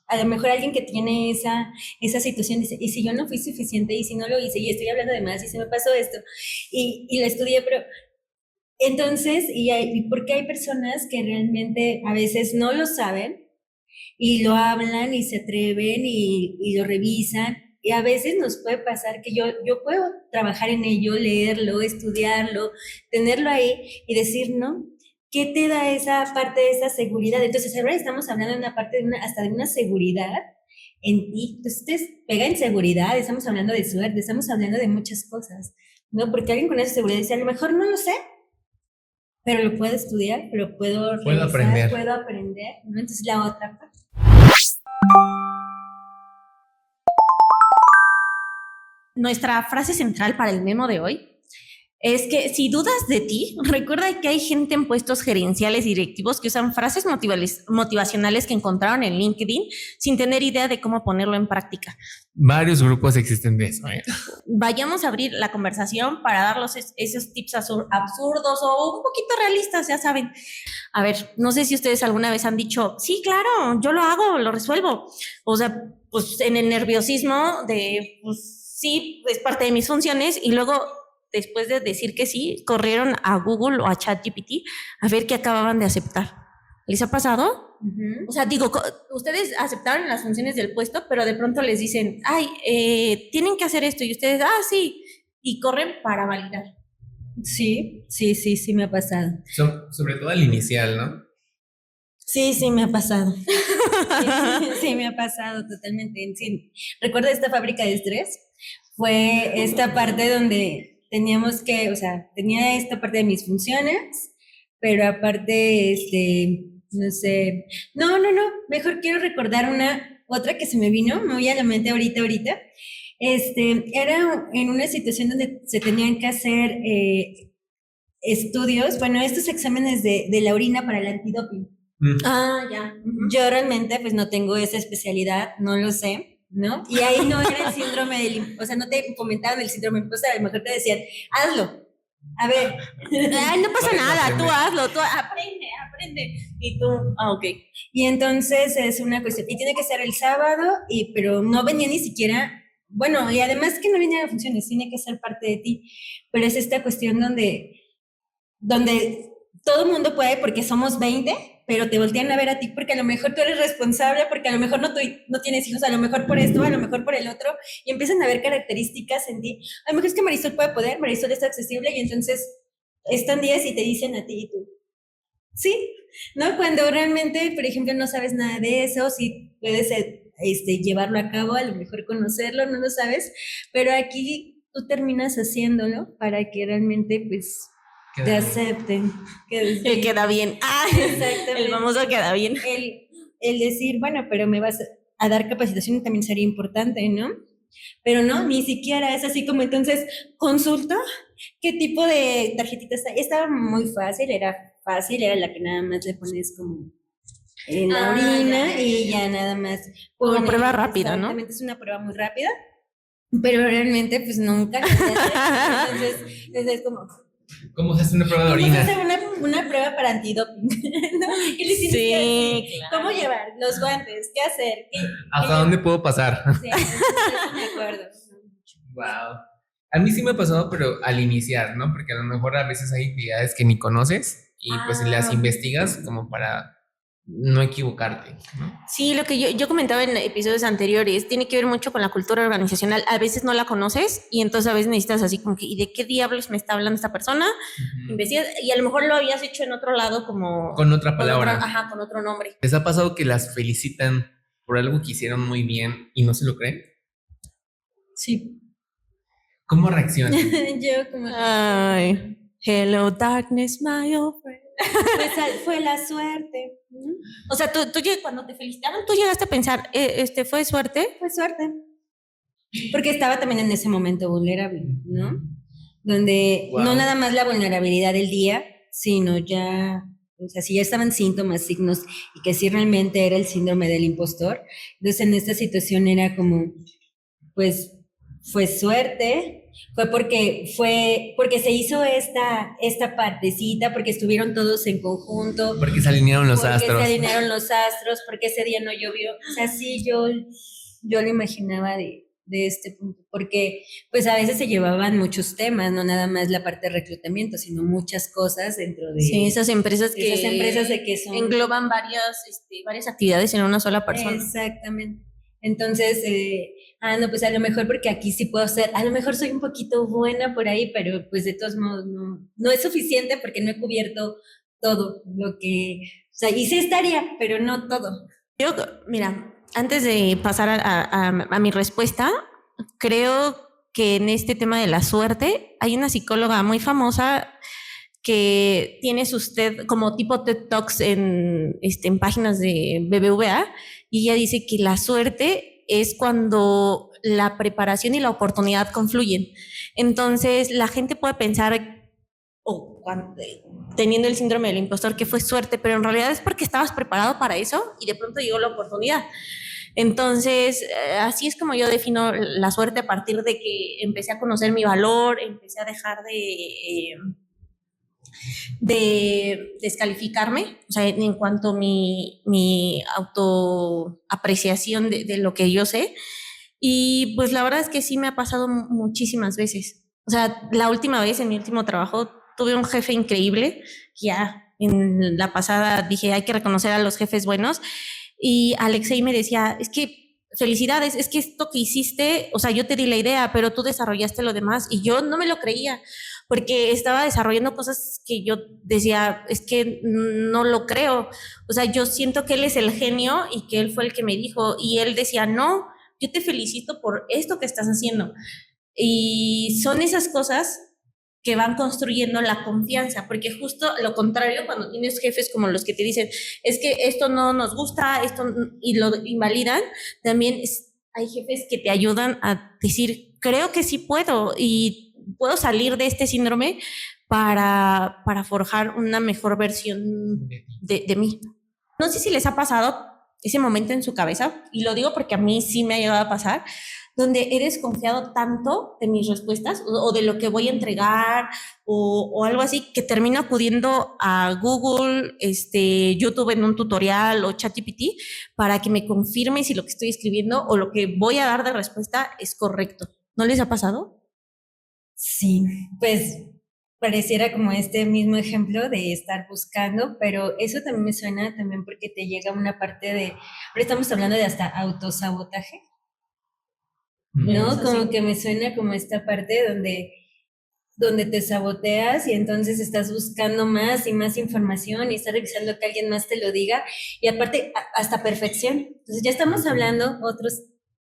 a lo mejor alguien que tiene esa situación dice, ¿y si yo no fui suficiente? ¿Y si no lo hice? Y estoy hablando de más, y se me pasó esto. Y lo estudié, pero entonces, porque hay personas que realmente a veces no lo saben, y lo hablan y se atreven y lo revisan. Y a veces nos puede pasar que yo puedo trabajar en ello, leerlo, estudiarlo, tenerlo ahí y decir, ¿no? ¿Qué te da esa parte de esa seguridad? Entonces, ahora estamos hablando de una parte hasta de una seguridad en ti. Entonces, pega en seguridad, estamos hablando de suerte, estamos hablando de muchas cosas, ¿no? Porque alguien con esa seguridad dice, a lo mejor no lo sé, pero lo puedo estudiar, pero puedo revisar, puedo aprender, ¿no? Entonces, la otra parte. Nuestra frase central para el memo de hoy es que si dudas de ti, recuerda que hay gente en puestos gerenciales y directivos que usan frases motivacionales que encontraron en LinkedIn sin tener idea de cómo ponerlo en práctica. Varios grupos existen de eso, ¿eh? Vayamos a abrir la conversación para darlos esos tips absurdos o un poquito realistas, ya saben. A ver, no sé si ustedes alguna vez han dicho, sí, claro, yo lo hago, lo resuelvo. O sea, pues en el nerviosismo de, pues sí, es parte de mis funciones y luego, después de decir que sí, corrieron a Google o a ChatGPT a ver qué acababan de aceptar. ¿Les ha pasado? Ujú. O sea, digo, ustedes aceptaron las funciones del puesto, pero de pronto les dicen, ay, tienen que hacer esto, y ustedes, sí, y corren para validar. Sí, me ha pasado. Sobre todo al inicial, ¿no? Sí, me ha pasado. Sí, me ha pasado totalmente. Sí. ¿Recuerda esta fábrica de estrés? Fue esta parte donde teníamos que, o sea, tenía esta parte de mis funciones, pero aparte, no sé, no, mejor quiero recordar otra que se me vino muy a la mente ahorita. Era en una situación donde se tenían que hacer estudios, bueno, estos exámenes de la orina para el antidoping. Ya. Yo realmente pues no tengo esa especialidad, no lo sé, ¿no? Y ahí no era el síndrome o sea, no te comentaban el síndrome del impostor, a lo mejor te decían, hazlo. A ver. Ay, no pasa Puedes nada, aprender. tú hazlo, tú aprende. Y tú, ok. Y entonces es una cuestión, y tiene que ser el sábado, pero no venía ni siquiera, bueno, y además que no venía a funciones, tiene que ser parte de ti, pero es esta cuestión donde todo el mundo puede porque somos 20, pero te voltean a ver a ti porque a lo mejor tú eres responsable, porque a lo mejor no tienes hijos, a lo mejor por esto, a lo mejor por el otro, y empiezan a ver características en ti. A lo mejor es que Marisol puede poder, Marisol está accesible, y entonces están 10 y te dicen a ti y tú. Sí, ¿no? Cuando realmente, por ejemplo, no sabes nada de eso, si puedes llevarlo a cabo, a lo mejor conocerlo, no lo sabes, pero aquí tú terminas haciéndolo para que realmente, pues, Queda te bien. acepten. El queda bien. Exactamente. El famoso queda bien. El decir, bueno, pero me vas a dar capacitación también sería importante, ¿no? Pero no, ni siquiera es así como entonces, consulta qué tipo de tarjetitas hay. Estaba muy fácil, era la que nada más le pones como en la orina y ya nada más. Como prueba rápida, ¿no? Exactamente, es una prueba muy rápida, pero realmente pues nunca. Entonces es como, ¿Cómo se hace una prueba de ¿cómo se hace orina? una prueba para antidoping? ¿No? ¿Qué les tienes que decir? claro. ¿Cómo llevar? Los guantes, ¿qué hacer? ¿Hasta dónde puedo pasar? Sí, eso me acuerdo. Wow. A mí sí me ha pasado, pero al iniciar, ¿no? Porque a lo mejor a veces hay actividades que ni conoces y pues las investigas como para no equivocarte, ¿no? Sí, lo que yo comentaba en episodios anteriores, tiene que ver mucho con la cultura organizacional. A veces no la conoces y entonces a veces necesitas así como que, ¿y de qué diablos me está hablando esta persona? Investigas, y a lo mejor lo habías hecho en otro lado como... Con otra palabra. Con otro nombre. ¿Les ha pasado que las felicitan por algo que hicieron muy bien y no se lo creen? Sí. ¿Cómo reaccionan? Yo como... Ay, hello darkness, my old friend. Fue la suerte. O sea, tú cuando te felicitaron, tú llegaste a pensar, ¿fue suerte? Fue suerte. Porque estaba también en ese momento vulnerable, ¿no? Donde no nada más la vulnerabilidad del día, sino ya, o sea, si ya estaban síntomas, signos, y que sí realmente era el síndrome del impostor. Entonces, en esta situación era como, pues, fue suerte, fue porque se hizo esta partecita, porque estuvieron todos en conjunto. Porque se alinearon los astros. Porque se alinearon los astros, porque ese día no llovió. O sea, sí, yo lo imaginaba de este punto, porque pues a veces se llevaban muchos temas, no nada más la parte de reclutamiento, sino muchas cosas dentro de... Sí, esas empresas de que son... engloban varias actividades en una sola persona. Exactamente. Entonces, no, pues a lo mejor porque aquí sí puedo ser, a lo mejor soy un poquito buena por ahí, pero pues de todos modos no es suficiente porque no he cubierto todo lo que, o sea, hice esta área, pero no todo. Yo, mira, antes de pasar a mi respuesta, creo que en este tema de la suerte hay una psicóloga muy famosa que tiene sus TED, como tipo TED Talks en páginas de BBVA, y ella dice que la suerte es cuando la preparación y la oportunidad confluyen. Entonces, la gente puede pensar, teniendo el síndrome del impostor, que fue suerte, pero en realidad es porque estabas preparado para eso y de pronto llegó la oportunidad. Entonces, así es como yo defino la suerte a partir de que empecé a conocer mi valor, empecé a dejar de descalificarme, o sea, en cuanto a mi autoapreciación de lo que yo sé. Y pues la verdad es que sí me ha pasado muchísimas veces. O sea, la última vez en mi último trabajo tuve un jefe increíble, ya en la pasada dije, hay que reconocer a los jefes buenos, y Alexei me decía, es que felicidades, es que esto que hiciste, o sea, yo te di la idea, pero tú desarrollaste lo demás, y yo no me lo creía, porque estaba desarrollando cosas que yo decía, es que no lo creo, o sea, yo siento que él es el genio y que él fue el que me dijo, y él decía, no, yo te felicito por esto que estás haciendo. Y son esas cosas que van construyendo la confianza, porque justo lo contrario, cuando tienes jefes como los que te dicen, es que esto no nos gusta, esto, y lo invalidan, también hay jefes que te ayudan a decir, creo que sí puedo, y puedo salir de este síndrome para forjar una mejor versión de mí. No sé si les ha pasado ese momento en su cabeza, y lo digo porque a mí sí me ha llegado a pasar, donde he desconfiado tanto de mis respuestas o de lo que voy a entregar o algo así, que termino acudiendo a Google, YouTube en un tutorial o ChatGPT para que me confirme si lo que estoy escribiendo o lo que voy a dar de respuesta es correcto. ¿No les ha pasado? Sí, pues pareciera como este mismo ejemplo de estar buscando, pero eso también me suena también porque te llega una parte de, ahora estamos hablando de hasta autosabotaje, ¿no? Como que me suena como esta parte donde te saboteas y entonces estás buscando más y más información y estás revisando que alguien más te lo diga y aparte hasta perfección. Entonces ya estamos hablando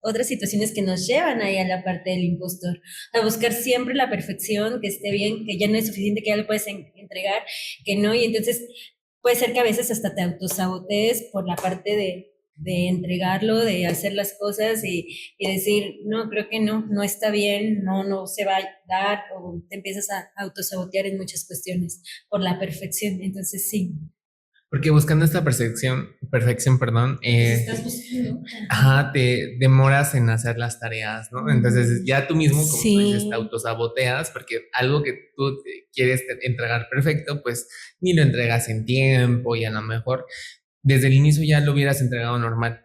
otras situaciones que nos llevan ahí a la parte del impostor, a buscar siempre la perfección, que esté bien, que ya no es suficiente, que ya lo puedes entregar, que no, y entonces puede ser que a veces hasta te autosabotees por la parte de entregarlo, de hacer las cosas y decir, no, creo que no está bien, no se va a dar, o te empiezas a autosabotear en muchas cuestiones por la perfección. Entonces, sí. Porque buscando esta perfección, perdón, Estás buscando. ajá, te demoras en hacer las tareas, ¿no? Entonces ya tú mismo, como tú dices, Sí. te autosaboteas porque algo que tú quieres entregar perfecto, pues ni lo entregas en tiempo y a lo mejor desde el inicio ya lo hubieras entregado normal.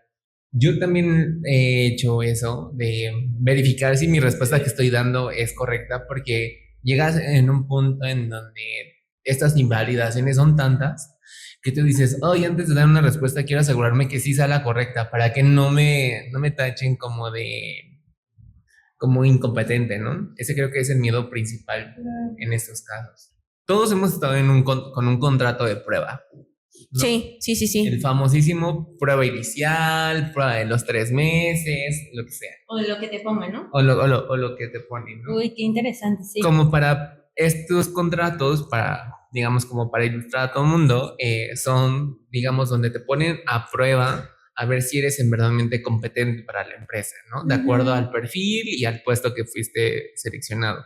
Yo también he hecho eso de verificar si mi respuesta que estoy dando es correcta porque llegas en un punto en donde estas invalidaciones son tantas que tú dices, oye, antes de dar una respuesta quiero asegurarme que sí sea la correcta para que no me tachen como incompetente, ¿no? Ese creo que es el miedo principal en estos casos. Todos hemos estado con un contrato de prueba, ¿no? Sí. El famosísimo prueba inicial, prueba de los 3 meses, lo que sea. O lo que te pongan, ¿no? O lo que te ponen, ¿no? Uy, qué interesante, sí. Como para estos contratos, digamos, como para ilustrar a todo el mundo, son, digamos, donde te ponen a prueba a ver si eres en verdaderamente competente para la empresa, ¿no? De acuerdo al perfil y al puesto que fuiste seleccionado.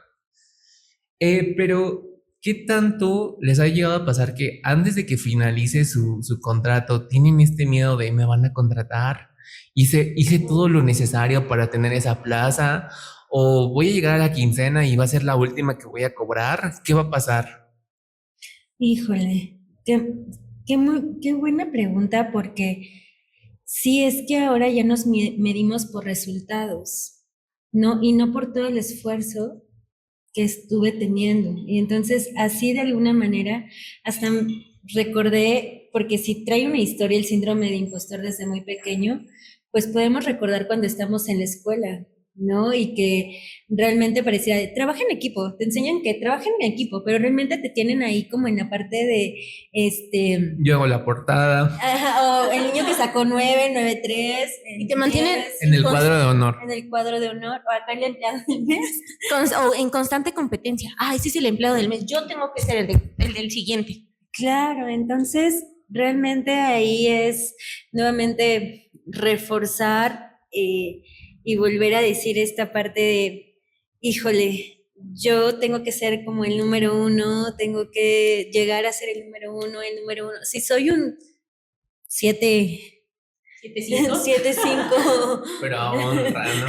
Pero, ¿qué tanto les ha llegado a pasar que antes de que finalice su contrato tienen este miedo de me van a contratar? Hice todo lo necesario para tener esa plaza, o voy a llegar a la quincena y va a ser la última que voy a cobrar. ¿Qué va a pasar? Híjole, qué buena pregunta, porque sí es que ahora ya nos medimos por resultados, ¿no? Y no por todo el esfuerzo que estuve teniendo. Y entonces, así de alguna manera, hasta recordé, porque si trae una historia el síndrome de impostor desde muy pequeño, pues podemos recordar cuando estamos en la escuela, ¿no? Y que realmente parecía, trabaja en equipo, te enseñan que trabaja en equipo, pero realmente te tienen ahí como en la parte de, Yo hago la portada. Ajá, o el niño que sacó 9.3 Y te mantienen En el cuadro de honor. en el cuadro de honor, o acá el empleado del mes. o en constante competencia. Ese es el empleado del mes. Yo tengo que ser el del siguiente. Claro, entonces realmente ahí es nuevamente reforzar y volver a decir esta parte de, híjole, yo tengo que ser como el número uno, tengo que llegar a ser el número uno, el número uno. Si soy un 7... 7-5. Pero a honra, ¿no?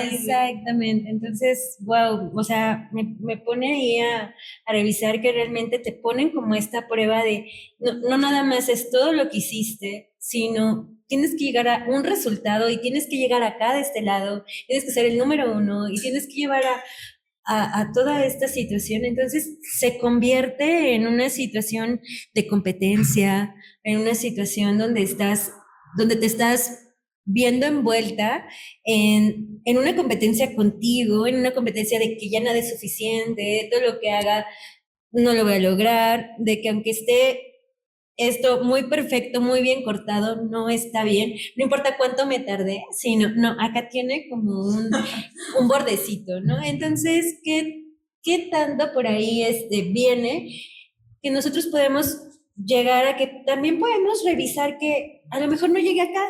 Exactamente. Entonces, wow, o sea, me pone ahí a revisar que realmente te ponen como esta prueba de, no nada más es todo lo que hiciste, sino tienes que llegar a un resultado y tienes que llegar acá de este lado, tienes que ser el número uno y tienes que llevar a toda esta situación. Entonces se convierte en una situación de competencia, en una situación donde te estás viendo envuelta en una competencia contigo, en una competencia de que ya nada es suficiente, todo lo que haga no lo voy a lograr, de que aunque esté esto muy perfecto, muy bien cortado, no está bien, no importa cuánto me tardé, sino, no, acá tiene como un bordecito, ¿no? Entonces, ¿qué tanto por ahí viene que nosotros podemos llegar a que también podemos revisar que a lo mejor no llegué acá,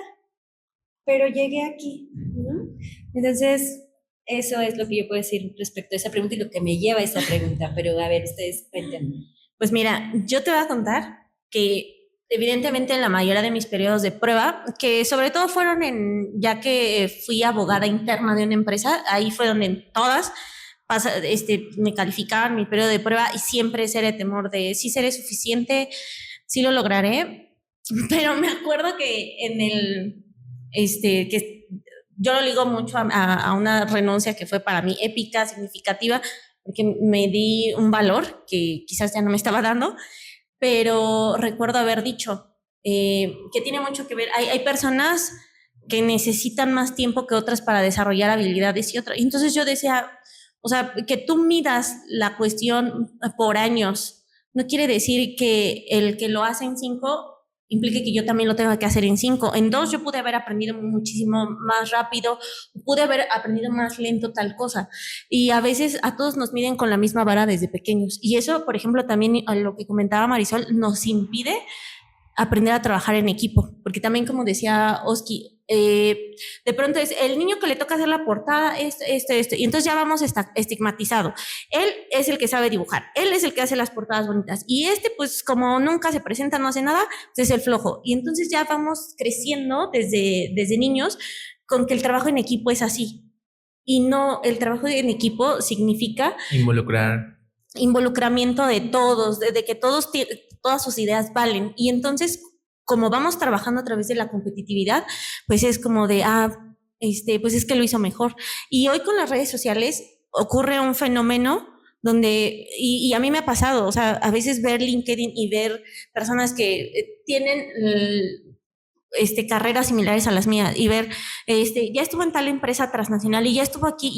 pero llegué aquí, ¿no? Entonces, eso es lo que yo puedo decir respecto a esa pregunta y lo que me lleva a esa pregunta, pero a ver, ustedes cuéntenme. Pues mira, yo te voy a contar que evidentemente en la mayoría de mis periodos de prueba, que sobre todo fueron ya que fui abogada interna de una empresa, ahí fue donde en todas me calificaban mi periodo de prueba y siempre ese era el temor de si seré suficiente, si lo lograré, pero me acuerdo que que yo lo ligo mucho a una renuncia que fue para mí épica, significativa, porque me di un valor que quizás ya no me estaba dando, pero recuerdo haber dicho que tiene mucho que ver, hay personas que necesitan más tiempo que otras para desarrollar habilidades y otras, y entonces yo decía, o sea, que tú midas la cuestión por años, no quiere decir que el que lo hace en 5 implique que yo también lo tenga que hacer en 5. En 2 yo pude haber aprendido muchísimo más rápido, pude haber aprendido más lento tal cosa. Y a veces a todos nos miden con la misma vara desde pequeños. Y eso, por ejemplo, también a lo que comentaba Marisol, nos impide aprender a trabajar en equipo. Porque también, como decía Oski, de pronto es el niño que le toca hacer la portada, esto, y entonces ya vamos estigmatizado. Él es el que sabe dibujar, él es el que hace las portadas bonitas, y pues como nunca se presenta, no hace nada, pues es el flojo. Y entonces ya vamos creciendo desde niños con que el trabajo en equipo es así. Y no, el trabajo en equipo significa involucramiento de todos, de que todas sus ideas valen. Y entonces, como vamos trabajando a través de la competitividad, pues es como de, pues es que lo hizo mejor. Y hoy con las redes sociales ocurre un fenómeno donde, y a mí me ha pasado, o sea, a veces ver LinkedIn y ver personas que tienen carreras similares a las mías y ver, ya estuvo en tal empresa transnacional y ya estuvo aquí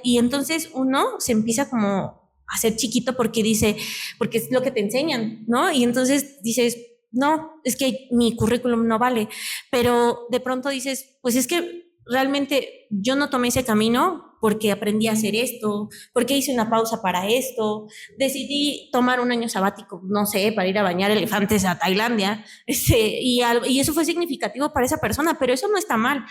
y entonces uno se empieza como a ser chiquito porque es lo que te enseñan, ¿no? Y entonces dices, no, es que mi currículum no vale, pero de pronto dices, pues es que realmente yo no tomé ese camino porque aprendí a hacer esto, porque hice una pausa para esto, decidí tomar un año sabático, no sé, para ir a bañar elefantes a Tailandia, y eso fue significativo para esa persona, pero eso no está mal.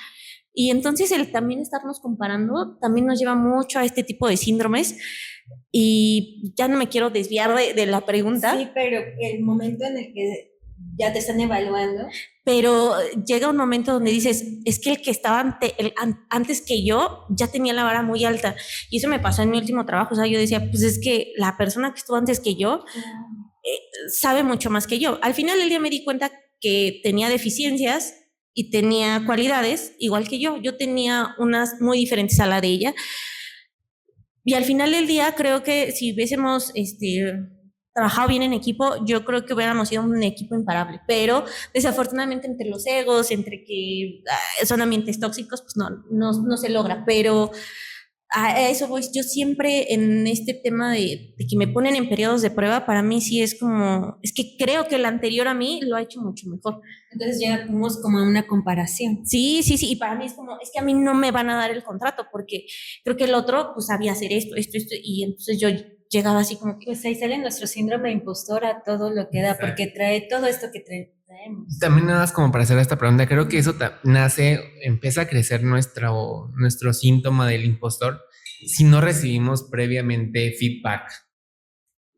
Y entonces el también estarnos comparando también nos lleva mucho a este tipo de síndromes. Y ya no me quiero desviar de la pregunta. Sí, pero el momento en el que ya te están evaluando. Pero llega un momento donde dices, es que el que estaba antes que yo ya tenía la vara muy alta. Y eso me pasó en mi último trabajo. O sea, yo decía, pues es que la persona que estuvo antes que yo sabe mucho más que yo. Al final del día me di cuenta que tenía deficiencias y tenía cualidades igual que yo. Yo tenía unas muy diferentes a la de ella. Y al final del día creo que si hubiésemos trabajado bien en equipo, yo creo que hubiéramos sido un equipo imparable. Pero desafortunadamente entre los egos, entre que son ambientes tóxicos, pues no se logra. Pero a eso voy. Yo siempre en este tema de que me ponen en periodos de prueba, para mí sí es como, es que creo que el anterior a mí lo ha hecho mucho mejor. Entonces ya vamos como a una comparación. Sí, y para mí es como, es que a mí no me van a dar el contrato porque creo que el otro pues sabía hacer esto, y entonces yo llegaba así como que... Pues ahí sale nuestro síndrome de impostor a todo lo que da, Exacto. porque trae todo esto que traemos. También nada más como para hacer esta pregunta, creo que eso empieza a crecer nuestro síntoma del impostor si no recibimos previamente feedback,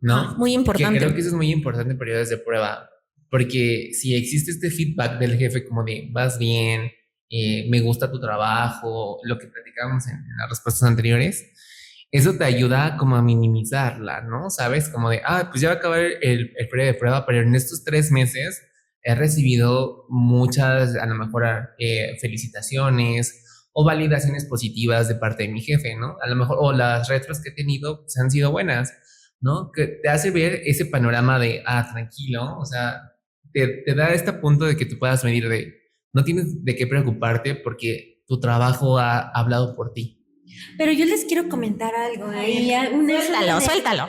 ¿no? Muy importante. Que creo que eso es muy importante en periodos de prueba, porque si existe este feedback del jefe como de vas bien, me gusta tu trabajo, lo que platicábamos en las respuestas anteriores, eso te ayuda como a minimizarla, ¿no? Sabes, como de, pues ya va a acabar el periodo de prueba, pero en estos 3 meses he recibido muchas, a lo mejor, felicitaciones o validaciones positivas de parte de mi jefe, ¿no? A lo mejor, o las retros que he tenido pues, han sido buenas, ¿no? Que te hace ver ese panorama de, tranquilo, o sea, te da este punto de que tú puedas medir de, no tienes de qué preocuparte porque tu trabajo ha hablado por ti. Pero yo les quiero comentar algo. Ahí, Suéltalo.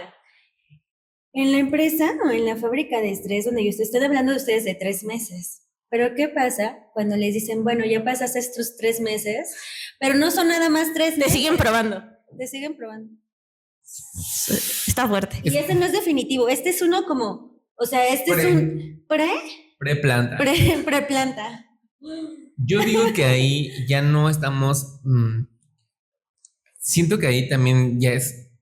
En la empresa o en la fábrica de estrés donde yo estoy hablando de ustedes de 3 meses. Pero ¿qué pasa cuando les dicen, bueno, ya pasaste estos 3 meses, pero no son nada más 3 meses? Te siguen probando. Te siguen probando. Está fuerte. Y este no es definitivo. Este es uno como, o sea, este es un Preplanta. Preplanta. Yo digo que ahí ya no estamos. Siento que ahí también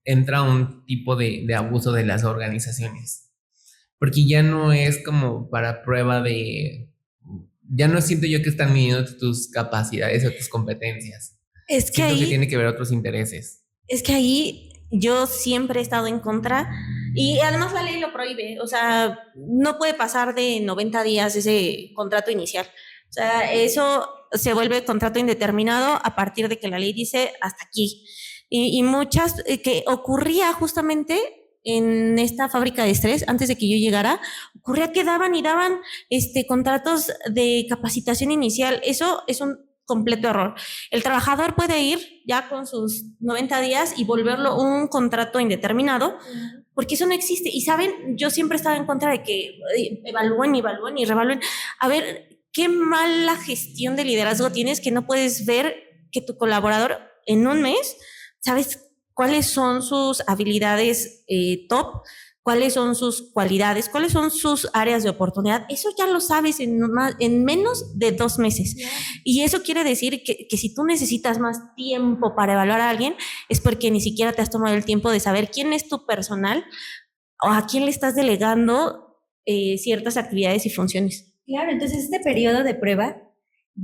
entra un tipo de abuso de las organizaciones. Porque ya no es como para prueba de. Ya no siento yo que están midiendo tus capacidades o tus competencias. Es que siento ahí, que tiene que ver otros intereses. Es que ahí yo siempre he estado en contra y además la ley lo prohíbe. O sea, no puede pasar de 90 días ese contrato inicial. O sea, eso se vuelve contrato indeterminado a partir de que la ley dice hasta aquí. Y muchas que ocurría justamente en esta fábrica de estrés, antes de que yo llegara, ocurría que daban contratos de capacitación inicial. Eso es un completo error. El trabajador puede ir ya con sus 90 días y volverlo un contrato indeterminado, porque eso no existe. Y saben, yo siempre estaba en contra de que evalúen y revalúen. A ver, qué mala gestión de liderazgo tienes que no puedes ver que tu colaborador en un mes, ¿sabes cuáles son sus habilidades top? ¿Cuáles son sus cualidades? ¿Cuáles son sus áreas de oportunidad? Eso ya lo sabes en menos de 2 meses. Yeah. Y eso quiere decir que si tú necesitas más tiempo para evaluar a alguien, es porque ni siquiera te has tomado el tiempo de saber quién es tu personal o a quién le estás delegando ciertas actividades y funciones. Claro, entonces este periodo de prueba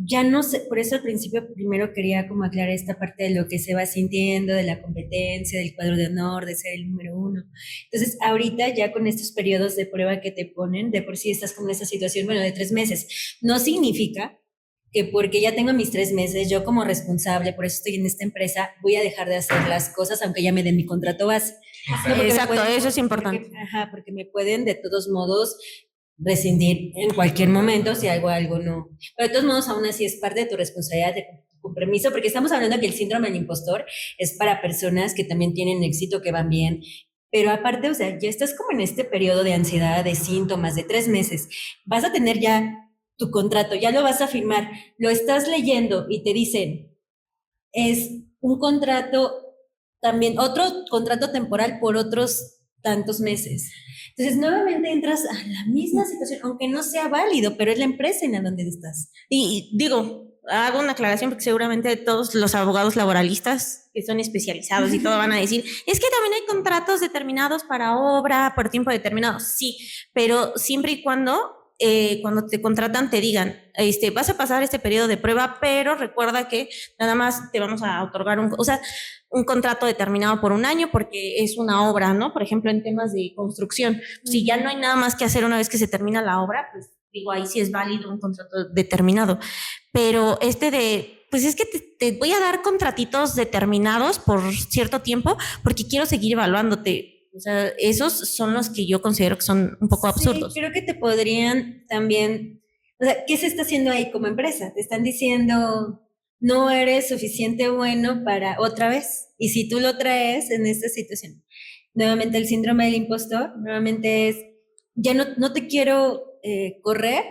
ya no sé, por eso al principio primero quería como aclarar esta parte de lo que se va sintiendo, de la competencia, del cuadro de honor, de ser el número 1. Entonces, ahorita ya con estos periodos de prueba que te ponen, de por sí estás con esta situación, bueno, de 3 meses, no significa que porque ya tengo mis 3 meses, yo como responsable, por eso estoy en esta empresa, voy a dejar de hacer las cosas aunque ya me den mi contrato base. No, exacto, eso es importante. Porque me pueden de todos modos rescindir en cualquier momento si algo no. Pero de todos modos, aún así es parte de tu responsabilidad, de tu compromiso, porque estamos hablando que el síndrome del impostor es para personas que también tienen éxito, que van bien, pero aparte, o sea, ya estás como en este periodo de ansiedad, de síntomas, de 3 meses, vas a tener ya tu contrato, ya lo vas a firmar, lo estás leyendo y te dicen, es un contrato también, otro contrato temporal por otros tantos meses. Entonces, nuevamente entras a la misma situación, aunque no sea válido, pero es la empresa en la donde estás. Y digo, hago una aclaración porque seguramente todos los abogados laboralistas que son especializados y todo van a decir, es que también hay contratos determinados para obra por tiempo determinado. Sí, pero siempre y cuando te contratan te digan, vas a pasar este periodo de prueba, pero recuerda que nada más te vamos a otorgar un contrato determinado por 1 año porque es una obra, ¿no? Por ejemplo, en temas de construcción. Si ya no hay nada más que hacer una vez que se termina la obra, pues digo, ahí sí es válido un contrato determinado. Pero pues es que te voy a dar contratitos determinados por cierto tiempo porque quiero seguir evaluándote. O sea, esos son los que yo considero que son un poco absurdos. Sí, creo que te podrían también, o sea, ¿qué se está haciendo ahí como empresa? Te están diciendo, no eres suficiente bueno para otra vez. Y si tú lo traes en esta situación, nuevamente el síndrome del impostor, nuevamente es, ya no te quiero correr,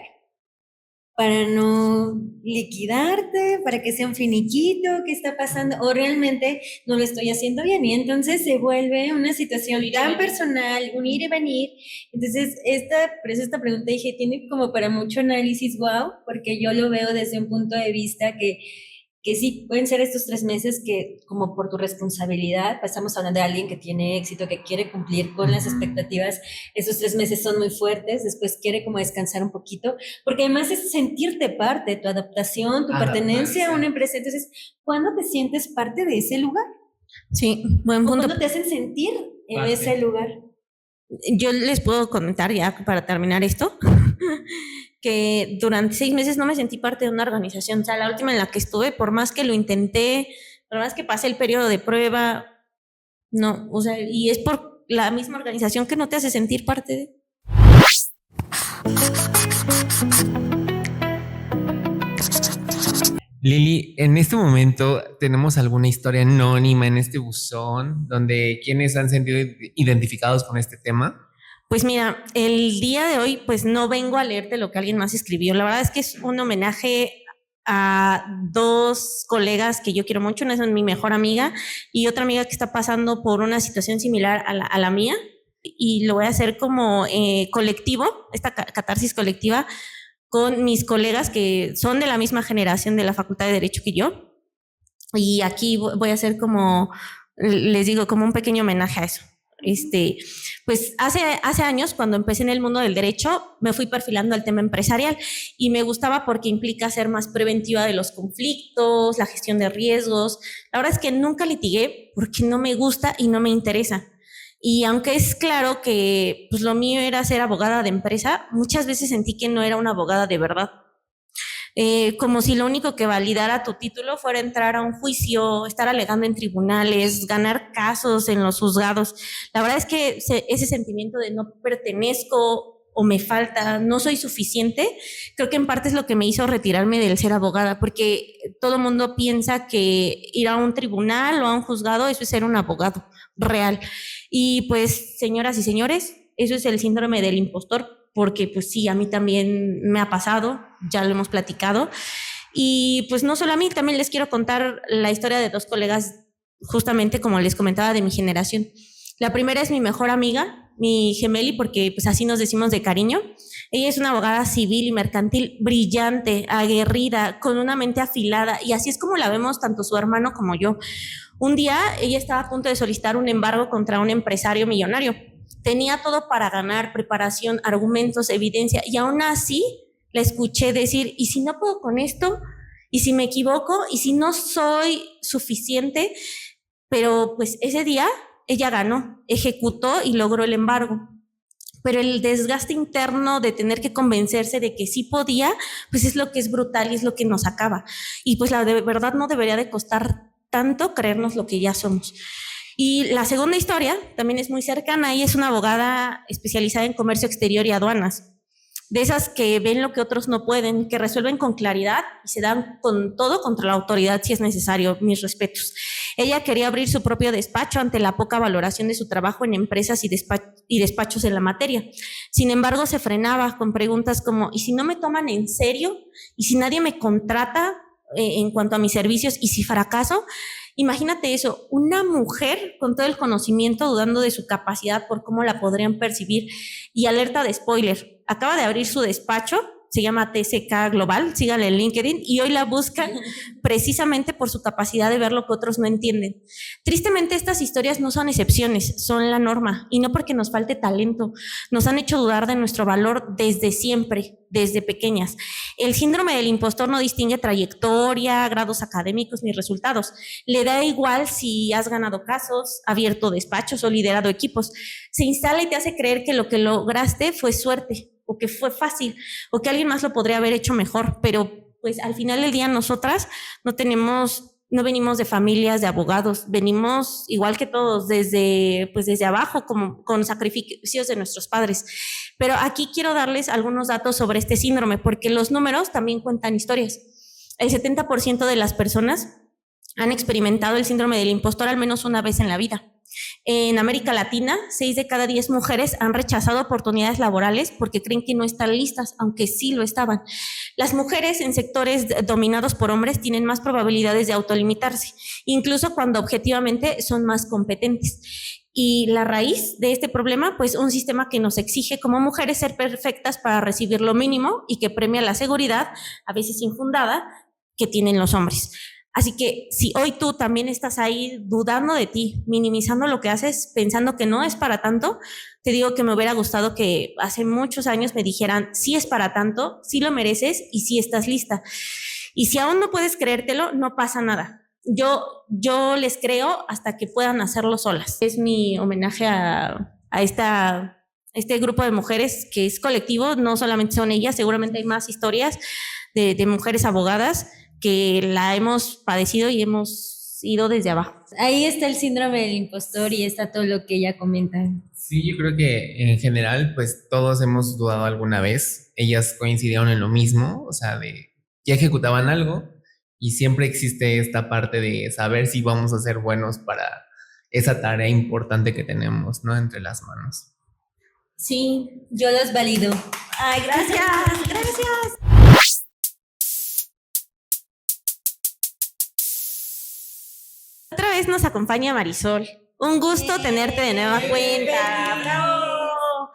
para no liquidarte, para que sea un finiquito, ¿qué está pasando? O realmente no lo estoy haciendo bien. Y entonces se vuelve una situación tan personal, un ir y venir. Entonces, por eso esta pregunta dije, tiene como para mucho análisis, wow, porque yo lo veo desde un punto de vista que sí pueden ser estos 3 meses que como por tu responsabilidad, estamos hablando de alguien que tiene éxito, que quiere cumplir con las expectativas, esos 3 meses son muy fuertes, después quiere como descansar un poquito, porque además es sentirte parte, tu adaptación, tu pertenencia a una empresa. Entonces, ¿cuándo te sientes parte de ese lugar? Sí, buen ¿O punto. cuándo te hacen sentir en ese lugar? Yo les puedo comentar ya para terminar esto, que durante 6 meses no me sentí parte de una organización. O sea, la última en la que estuve, por más que lo intenté, por más que pasé el periodo de prueba, no, o sea, y es por la misma organización que no te hace sentir parte de. Lili, en este momento tenemos alguna historia anónima en este buzón donde quienes han sentido identificados con este tema. Pues mira, el día de hoy pues no vengo a leerte lo que alguien más escribió. La verdad es que es un homenaje a 2 colegas que yo quiero mucho. Una es mi mejor amiga y otra amiga que está pasando por una situación similar a la mía, y lo voy a hacer como colectivo, esta catarsis colectiva con mis colegas que son de la misma generación de la Facultad de Derecho que yo. Y aquí voy a hacer como, les digo, como un pequeño homenaje a eso. Pues hace años, cuando empecé en el mundo del derecho, me fui perfilando al tema empresarial y me gustaba porque implica ser más preventiva de los conflictos, la gestión de riesgos. La verdad es que nunca litigué porque no me gusta y no me interesa. Y aunque es claro que pues, lo mío era ser abogada de empresa, muchas veces sentí que no era una abogada de verdad. Como si lo único que validara tu título fuera entrar a un juicio, estar alegando en tribunales, ganar casos en los juzgados. La verdad es que ese sentimiento de no pertenezco o me falta, no soy suficiente, creo que en parte es lo que me hizo retirarme del ser abogada, porque todo el mundo piensa que ir a un tribunal o a un juzgado, eso es ser un abogado real. Y pues, señoras y señores, eso es el síndrome del impostor, porque pues sí, a mí también me ha pasado, ya lo hemos platicado. Y pues no solo a mí, también les quiero contar la historia de 2 colegas, justamente como les comentaba, de mi generación. La primera es mi mejor amiga, mi gemeli, porque pues así nos decimos de cariño. Ella es una abogada civil y mercantil brillante, aguerrida, con una mente afilada, y así es como la vemos tanto su hermano como yo. Un día ella estaba a punto de solicitar un embargo contra un empresario millonario. Tenía todo para ganar, preparación, argumentos, evidencia, y aún así la escuché decir, ¿y si no puedo con esto? ¿Y si me equivoco? ¿Y si no soy suficiente? Pero pues ese día ella ganó, ejecutó y logró el embargo. Pero el desgaste interno de tener que convencerse de que sí podía, pues es lo que es brutal y es lo que nos acaba. Y pues la de verdad no debería de costar tanto creernos lo que ya somos. Y la segunda historia también es muy cercana y es una abogada especializada en comercio exterior y aduanas. De esas que ven lo que otros no pueden, que resuelven con claridad y se dan con todo contra la autoridad si es necesario. Mis respetos. Ella quería abrir su propio despacho ante la poca valoración de su trabajo en empresas y despachos en la materia. Sin embargo, se frenaba con preguntas como, ¿y si no me toman en serio? ¿Y si nadie me contrata en cuanto a mis servicios? ¿Y si fracaso? Imagínate eso, una mujer con todo el conocimiento dudando de su capacidad por cómo la podrían percibir. Y alerta de spoiler, acaba de abrir su despacho, se llama TSK Global, síganle en LinkedIn, y hoy la buscan precisamente por su capacidad de ver lo que otros no entienden. Tristemente, estas historias no son excepciones, son la norma, y no porque nos falte talento, nos han hecho dudar de nuestro valor desde siempre, desde pequeñas. El síndrome del impostor no distingue trayectoria, grados académicos ni resultados. Le da igual si has ganado casos, abierto despachos o liderado equipos. Se instala y te hace creer que lo que lograste fue suerte, o que fue fácil, o que alguien más lo podría haber hecho mejor, pero pues al final del día nosotras no venimos de familias de abogados, venimos igual que todos desde abajo, como con sacrificios de nuestros padres. Pero aquí quiero darles algunos datos sobre este síndrome, porque los números también cuentan historias. El 70% de las personas han experimentado el síndrome del impostor al menos una vez en la vida. En América Latina, 6 de cada 10 mujeres han rechazado oportunidades laborales porque creen que no están listas, aunque sí lo estaban. Las mujeres en sectores dominados por hombres tienen más probabilidades de autolimitarse, incluso cuando objetivamente son más competentes. Y la raíz de este problema, pues un sistema que nos exige como mujeres ser perfectas para recibir lo mínimo y que premia la seguridad, a veces infundada, que tienen los hombres. Así que si hoy tú también estás ahí dudando de ti, minimizando lo que haces, pensando que no es para tanto, te digo que me hubiera gustado que hace muchos años me dijeran, sí es para tanto, sí lo mereces y sí estás lista. Y si aún no puedes creértelo, no pasa nada. Yo les creo hasta que puedan hacerlo solas. Es mi homenaje a este grupo de mujeres que es colectivo, no solamente son ellas, seguramente hay más historias de mujeres abogadas que la hemos padecido y hemos ido desde abajo. Ahí está el síndrome del impostor y está todo lo que ella comenta. Sí, yo creo que en general, pues todos hemos dudado alguna vez. Ellas coincidieron en lo mismo, o sea, de ya ejecutaban algo y siempre existe esta parte de saber si vamos a ser buenos para esa tarea importante que tenemos, ¿no? Entre las manos. Sí. Yo los valido. Ay, gracias. Otra vez nos acompaña Marisol. Un gusto tenerte de nueva cuenta. ¡Bravo!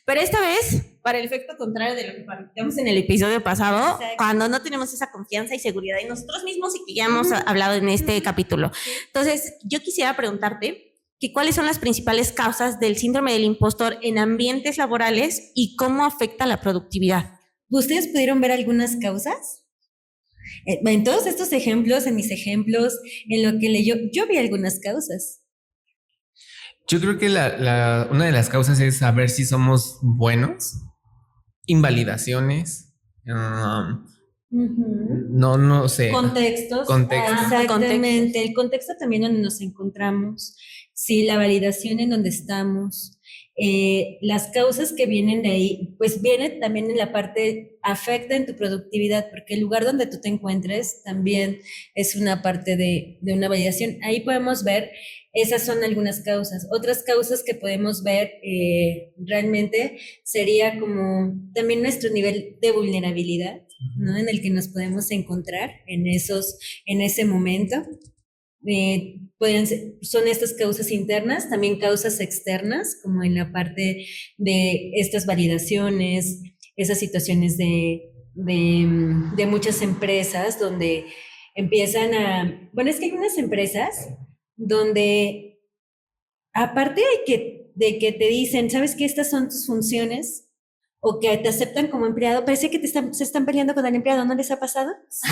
Pero esta vez, para el efecto contrario de lo que platicamos en el episodio pasado, Exacto. cuando no tenemos esa confianza y seguridad en nosotros mismos y que ya hemos hablado en este capítulo. Entonces, yo quisiera preguntarte que cuáles son las principales causas del síndrome del impostor en ambientes laborales y cómo afecta la productividad. ¿Ustedes pudieron ver algunas causas? En todos estos ejemplos, en mis ejemplos, en lo que leyó, yo vi algunas causas. Yo creo que una de las causas es saber si somos buenos, invalidaciones, no sé. Contextos. Contextos. Exactamente. El contexto también donde nos encontramos, sí, la validación en donde estamos. Las causas que vienen de ahí, pues viene también en la parte, afecta en tu productividad, porque el lugar donde tú te encuentres también es una parte de una validación. Ahí podemos ver, esas son algunas causas. Otras causas que podemos ver realmente sería como también nuestro nivel de vulnerabilidad, ¿no? En el que nos podemos encontrar en ese momento. Son estas causas internas, también causas externas, como en la parte de estas validaciones, esas situaciones de muchas empresas donde empiezan bueno, es que hay unas empresas donde aparte de que te dicen, ¿sabes qué? Estas son tus funciones, o que te aceptan como empleado, parece que se están peleando con el empleado, ¿no les ha pasado? Sí,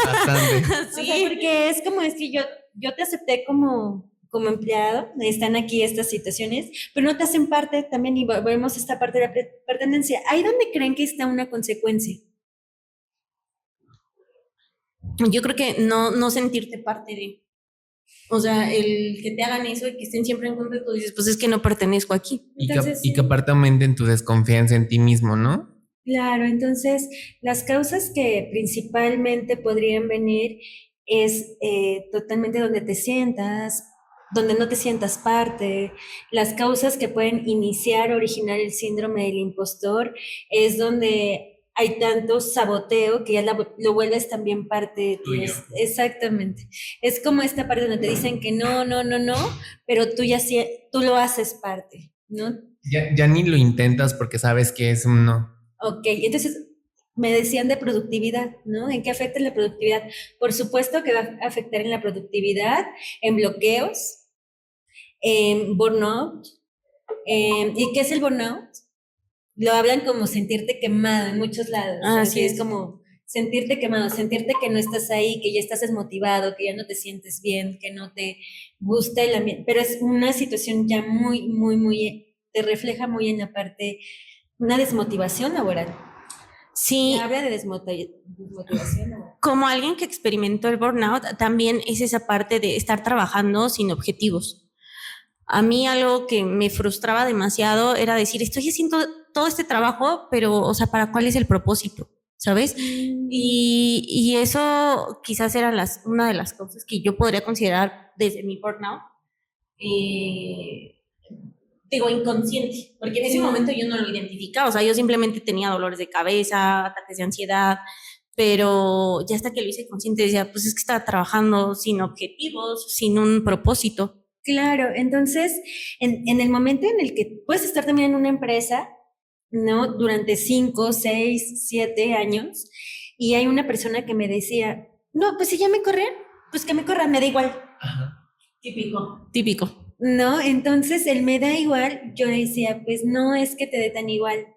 bastante. Sí. O sea, porque es como, es que yo te acepté como empleado, están aquí estas situaciones, pero no te hacen parte también, y vemos esta parte de la pertenencia. ¿Ahí dónde creen que está una consecuencia? Yo creo que no sentirte parte de. O sea, el que te hagan eso y que estén siempre en contra de tú, dices, pues es que no pertenezco aquí. Entonces, y que aparte aumenten tu desconfianza en ti mismo, ¿no? claro, entonces las causas que principalmente podrían venir es totalmente donde te sientas, donde no te sientas parte. Las causas que pueden iniciar, originar el síndrome del impostor es donde hay tanto saboteo que ya lo vuelves también parte de ti. Tuyo. Exactamente. Es como esta parte donde te dicen que no, pero tú lo haces parte, ¿no? Ya ni lo intentas porque sabes que es un no. Ok, entonces me decían de productividad, ¿no? ¿En qué afecta la productividad? Por supuesto que va a afectar en la productividad, en bloqueos, en burnout. ¿Y qué es el burnout? Lo hablan como sentirte quemado en muchos lados. Así es es. como sentirte quemado, sentirte que no estás ahí, que ya estás desmotivado, que ya no te sientes bien, que no te gusta el ambiente, pero es una situación ya muy, te refleja muy en la parte, una desmotivación laboral. Sí, Habla de desmotivación laboral. como alguien que experimentó el burnout, también es esa parte de estar trabajando sin objetivos. A mí algo que me frustraba demasiado era decir, estoy haciendo todo este trabajo, pero, o sea, ¿para cuál es el propósito? ¿Sabes? Y eso quizás era una de las cosas que yo podría considerar desde mi burnout, inconsciente, porque en ese momento yo no lo identificaba, o sea, yo simplemente tenía dolores de cabeza, ataques de ansiedad, pero ya hasta que lo hice consciente decía, pues es que estaba trabajando sin objetivos, sin un propósito. Claro, entonces, en el momento en el que puedes estar también en una empresa, ¿no? Durante 5, 6, 7 años, y hay una persona que me decía, no, pues si ya me corren, pues que me corran, me da igual. Ajá. Típico. No, entonces el me da igual, yo decía, pues no es que te dé tan igual,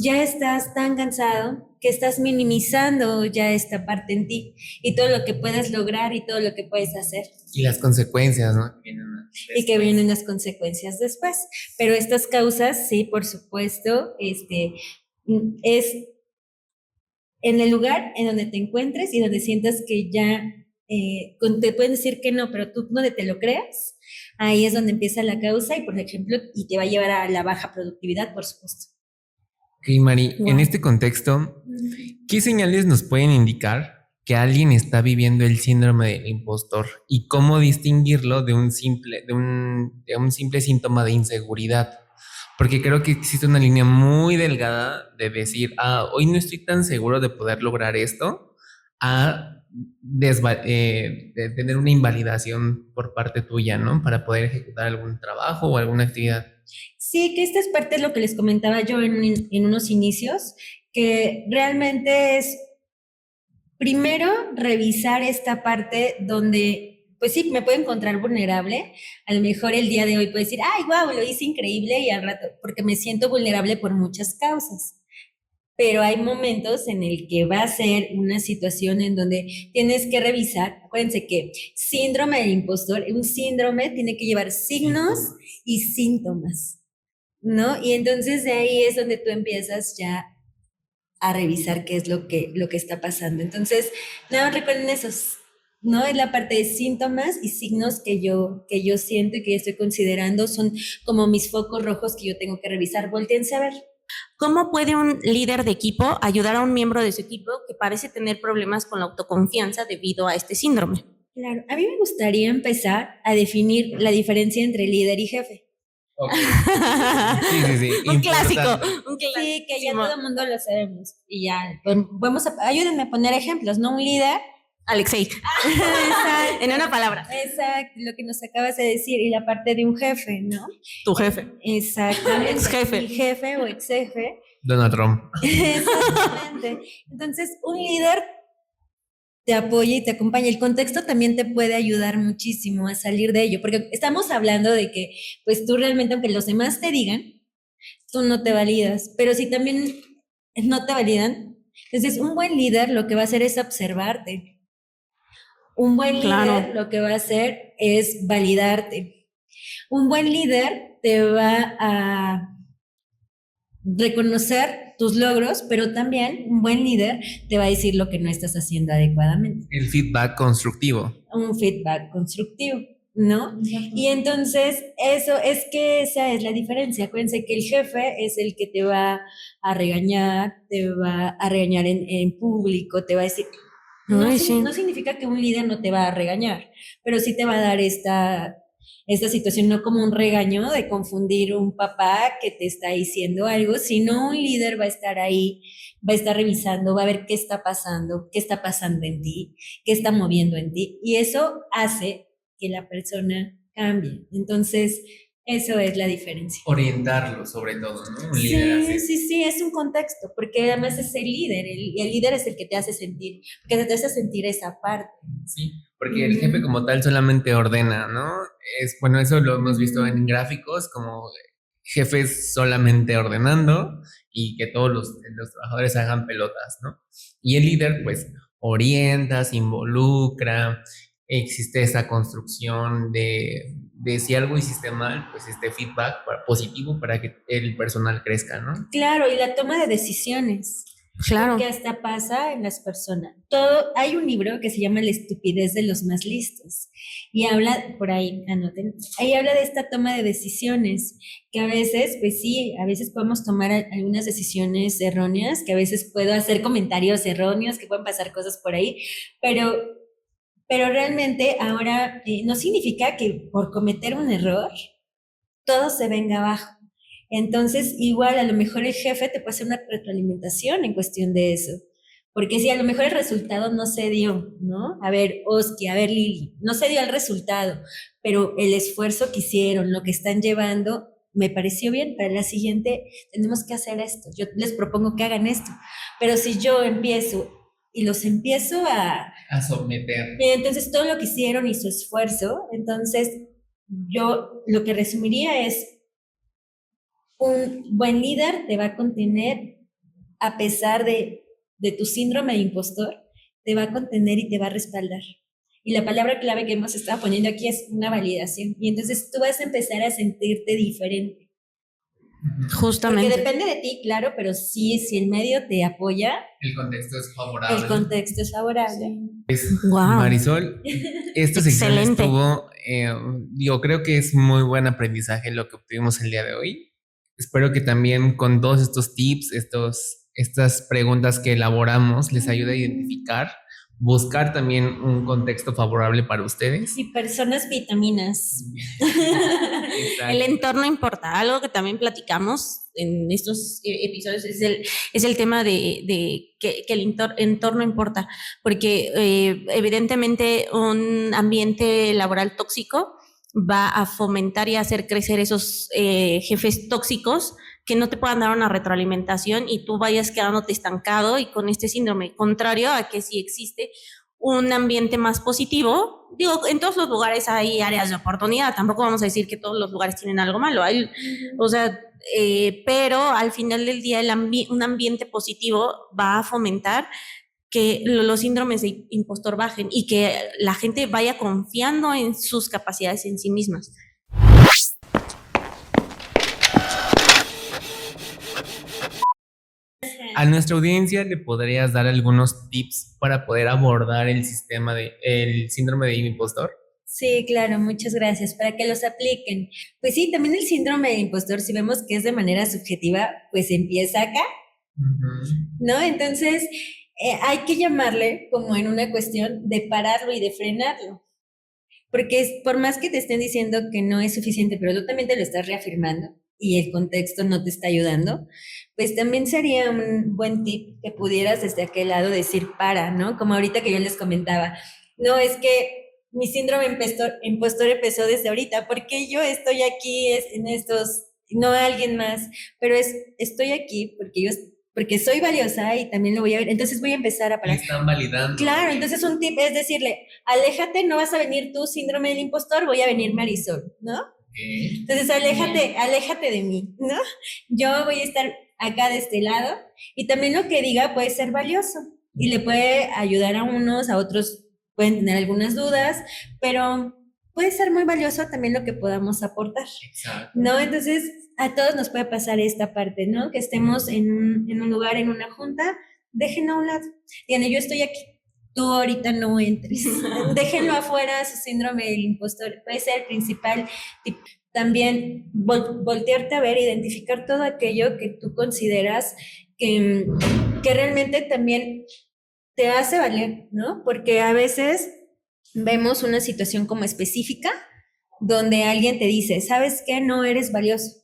ya estás tan cansado que estás minimizando ya esta parte en ti y todo lo que puedes lograr y todo lo que puedes hacer Y las consecuencias, ¿no? y que vienen las consecuencias después. Pero estas causas, sí, por supuesto, es en el lugar en donde te encuentres y donde sientas que ya te pueden decir que no, pero tú donde te lo creas, ahí es donde empieza la causa y, por ejemplo, y te va a llevar a la baja productividad, por supuesto. Ok, Mari, en este contexto, ¿qué señales nos pueden indicar que alguien está viviendo el síndrome del impostor y cómo distinguirlo de un simple síntoma de inseguridad? Porque creo que existe una línea muy delgada de decir, hoy no estoy tan seguro de poder lograr esto, de tener una invalidación por parte tuya, ¿no? Para poder ejecutar algún trabajo o alguna actividad. Sí, que esta es parte de lo que les comentaba yo en unos inicios, que realmente es primero revisar esta parte donde, pues sí, me puedo encontrar vulnerable. A lo mejor el día de hoy puedo decir, ay, wow, lo hice increíble y al rato, porque me siento vulnerable por muchas causas. Pero hay momentos en el que va a ser una situación en donde tienes que revisar. Acuérdense que síndrome del impostor, un síndrome tiene que llevar signos y síntomas, ¿no? Y entonces de ahí es donde tú empiezas ya a revisar qué es lo que está pasando. Entonces, nada, recuerden esos, ¿no? Es la parte de síntomas y signos que yo siento y que yo estoy considerando son como mis focos rojos que yo tengo que revisar. Voltéense a ver. ¿Cómo puede un líder de equipo ayudar a un miembro de su equipo que parece tener problemas con la autoconfianza debido a este síndrome? Claro, a mí me gustaría empezar a definir la diferencia entre líder y jefe. Okay. Sí. Un clásico. Sí, que ya todo el mundo lo sabemos. Y ya, ayúdenme a poner ejemplos, ¿no? Un líder. Alexei. En una palabra. Exacto, lo que nos acabas de decir. Y la parte de un jefe, ¿no? Tu jefe. Exactamente. Ex jefe. El jefe o ex jefe. Donald Trump. Exactamente. Entonces, un líder te apoya y te acompaña. El contexto también te puede ayudar muchísimo a salir de ello, porque estamos hablando de que, pues tú realmente, aunque los demás te digan, tú no te validas, pero si también no te validan, entonces un buen líder lo que va a hacer es observarte. Un buen líder lo que va a hacer es validarte. Un buen líder te va a reconocer tus logros, pero también un buen líder te va a decir lo que no estás haciendo adecuadamente. El feedback constructivo. Un feedback constructivo, ¿no? Y entonces esa es la diferencia. Acuérdense que el jefe es el que te va a regañar en público, te va a decir, no significa que un líder no te va a regañar, pero sí te va a dar esta situación, no como un regaño de confundir un papá que te está diciendo algo, sino un líder va a estar ahí, va a estar revisando, va a ver qué está pasando en ti, qué está moviendo en ti, y eso hace que la persona cambie. Entonces, eso es la diferencia. Orientarlo, sobre todo, ¿no? Un Sí, líder así. sí, es un contexto, porque además es el líder, el líder es el que te hace sentir, que te hace sentir esa parte. Sí, porque el jefe como tal solamente ordena, ¿no? Bueno, eso lo hemos visto en gráficos, como jefes solamente ordenando y que todos los trabajadores hagan pelotas, ¿no? Y el líder, pues, orienta, se involucra, existe esa construcción de si algo hiciste mal, pues este feedback positivo para que el personal crezca, ¿no? Claro, y la toma de decisiones. Claro. Que hasta pasa en las personas. Hay un libro que se llama La estupidez de los más listos y habla, por ahí, anoten, ahí habla de esta toma de decisiones, que a veces, pues sí, a veces podemos tomar algunas decisiones erróneas, que a veces puedo hacer comentarios erróneos, que pueden pasar cosas por ahí, pero pero realmente ahora no significa que por cometer un error todo se venga abajo. Entonces, igual a lo mejor el jefe te puede hacer una retroalimentación en cuestión de eso. Porque si a lo mejor el resultado no se dio, ¿no? A ver, Oski, a ver, Lili, no se dio el resultado, pero el esfuerzo que hicieron, lo que están llevando, me pareció bien. Para la siguiente tenemos que hacer esto. Yo les propongo que hagan esto. Pero si yo empiezo y los empiezo A someter. entonces todo lo que hicieron y su esfuerzo, entonces yo lo que resumiría es un buen líder te va a contener a pesar de tu síndrome de impostor, te va a contener y te va a respaldar. Y la palabra clave que hemos estado poniendo aquí es una validación. Y entonces tú vas a empezar a sentirte diferente. Justamente. Porque depende de ti, claro, pero sí, si el medio te apoya, El contexto es favorable. el contexto es favorable. Wow. Marisol, esta sección Excelente. estuvo, yo creo que es muy buen aprendizaje lo que obtuvimos el día de hoy. Espero que también con todos estos tips, estas preguntas que elaboramos les ayude a identificar, buscar también un contexto favorable para ustedes. Y personas vitaminas. El entorno importa. Algo que también platicamos en estos episodios es el tema de que el entorno importa, porque evidentemente un ambiente laboral tóxico va a fomentar y hacer crecer esos jefes tóxicos que no te puedan dar una retroalimentación y tú vayas quedándote estancado y con este síndrome, contrario a que si existe un ambiente más positivo. Digo, en todos los lugares hay áreas de oportunidad, tampoco vamos a decir que todos los lugares tienen algo malo, hay, o sea, pero al final del día un ambiente positivo va a fomentar que los síndromes de impostor bajen y que la gente vaya confiando en sus capacidades en sí mismas. A nuestra audiencia le podrías dar algunos tips para poder abordar el síndrome de impostor. Sí, claro, muchas gracias. Para que los apliquen. Pues sí, también el síndrome del impostor, si vemos que es de manera subjetiva, pues empieza acá, ¿no? Entonces, hay que llamarle como en una cuestión de pararlo y de frenarlo. Porque por más que te estén diciendo que no es suficiente, pero tú también te lo estás reafirmando y el contexto no te está ayudando, pues también sería un buen tip que pudieras desde aquel lado decir para, ¿no? Como ahorita que yo les comentaba, no es que mi síndrome impostor empezó desde ahorita, porque yo estoy aquí en estos, no alguien más, pero estoy aquí porque soy valiosa y también lo voy a ver, entonces voy a empezar a parar. Están validando. Claro, entonces un tip es decirle, aléjate, no vas a venir tú síndrome del impostor, voy a venir Marisol, ¿no? Entonces aléjate de mí, ¿no? Yo voy a estar acá de este lado y también lo que diga puede ser valioso y le puede ayudar a unos, a otros pueden tener algunas dudas, pero puede ser muy valioso también lo que podamos aportar. Exacto. ¿No? Entonces a todos nos puede pasar esta parte, ¿no? Que estemos en un lugar, en una junta, déjenlo a un lado. Diana, yo estoy aquí. Tú ahorita no entres. Déjenlo afuera, su síndrome del impostor. Puede ser el principal tip. También voltearte a ver, identificar todo aquello que tú consideras que realmente también te hace valer, ¿no? Porque a veces vemos una situación como específica donde alguien te dice, ¿sabes qué? No eres valioso.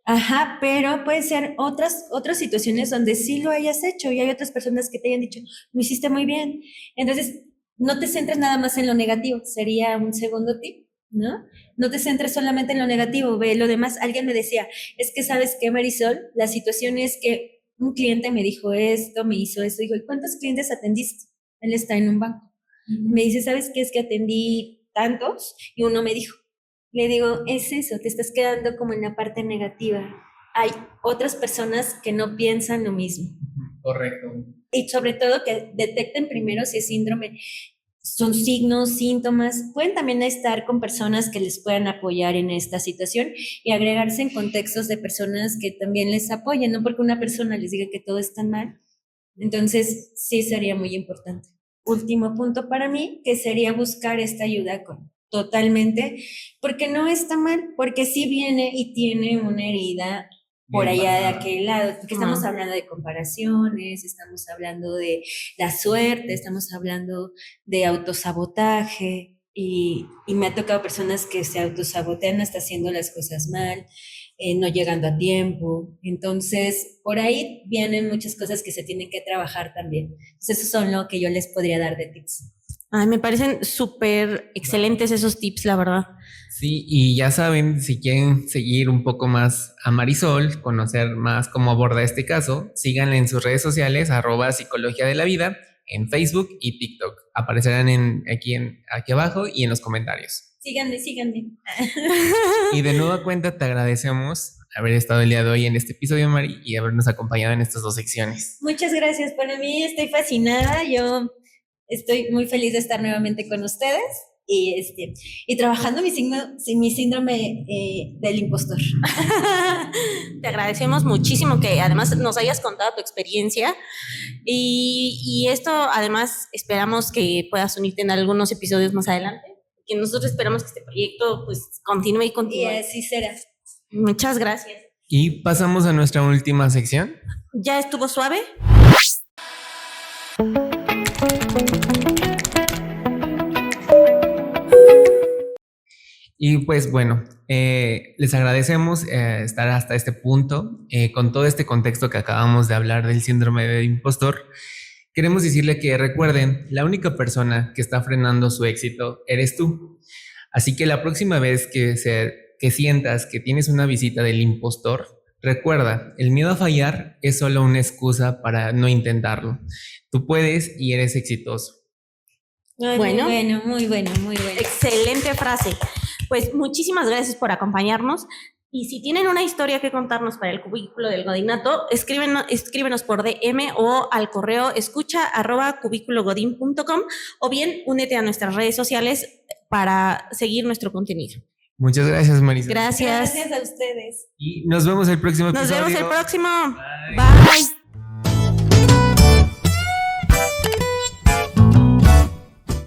Ajá, pero puede ser otras situaciones donde sí lo hayas hecho y hay otras personas que te hayan dicho, lo hiciste muy bien. Entonces, no te centres nada más en lo negativo, sería un segundo tip, ¿no? No te centres solamente en lo negativo, ve lo demás. Alguien me decía, es que ¿sabes qué, Marisol? La situación es que un cliente me dijo esto, me hizo esto, dijo, ¿y cuántos clientes atendiste? Él está en un banco. Me dice, ¿sabes qué? Es que atendí tantos y uno me dijo, le digo, es eso, te estás quedando como en la parte negativa. Hay otras personas que no piensan lo mismo. Correcto. Y sobre todo que detecten primero si es síndrome, son signos, síntomas. Pueden también estar con personas que les puedan apoyar en esta situación y agregarse en contextos de personas que también les apoyen, no porque una persona les diga que todo está mal. Entonces, sí sería muy importante. Último punto para mí, que sería buscar esta ayuda totalmente, porque no está mal, porque sí viene y tiene una herida por Bien, allá de bueno. aquel lado, porque estamos Ajá. hablando de comparaciones, estamos hablando de la suerte, estamos hablando de autosabotaje y me ha tocado personas que se autosabotean hasta haciendo las cosas mal, no llegando a tiempo. Entonces, por ahí vienen muchas cosas que se tienen que trabajar también. Entonces, eso son lo que yo les podría dar de tips. Ay, me parecen súper excelentes esos tips, la verdad. Sí, y ya saben, si quieren seguir un poco más a Marisol, conocer más cómo aborda este caso, síganla en sus redes sociales, @Psicología de la Vida, en Facebook y TikTok. Aparecerán aquí abajo y en los comentarios. Síganme. Y de nueva cuenta te agradecemos haber estado el día de hoy en este episodio, Mari, y habernos acompañado en estas 2 secciones. Muchas gracias. Para mí estoy fascinada. Yo estoy muy feliz de estar nuevamente con ustedes y trabajando mi síndrome del impostor. Te agradecemos muchísimo que además nos hayas contado tu experiencia y esto además esperamos que puedas unirte en algunos episodios más adelante, que nosotros esperamos que este proyecto pues continúe y Y continúe. así será. Muchas gracias. Y pasamos a nuestra última sección. ¿Ya estuvo suave? Y pues bueno, les agradecemos estar hasta este punto. Con todo este contexto que acabamos de hablar del síndrome del impostor, queremos decirle que recuerden, la única persona que está frenando su éxito eres tú. Así que la próxima vez que sientas que tienes una visita del impostor, recuerda, el miedo a fallar es solo una excusa para no intentarlo. Tú puedes y eres exitoso. Ay, Bueno. muy bueno. Excelente frase. Pues muchísimas gracias por acompañarnos. Y si tienen una historia que contarnos para el cubículo del Godinato, escríbenos por DM o al correo escucha@cubiculogodin.com o bien únete a nuestras redes sociales para seguir nuestro contenido. Muchas gracias, Marisol. Gracias. Gracias a ustedes. Y nos vemos el próximo Nos episodio. vemos el próximo. Bye. Bye.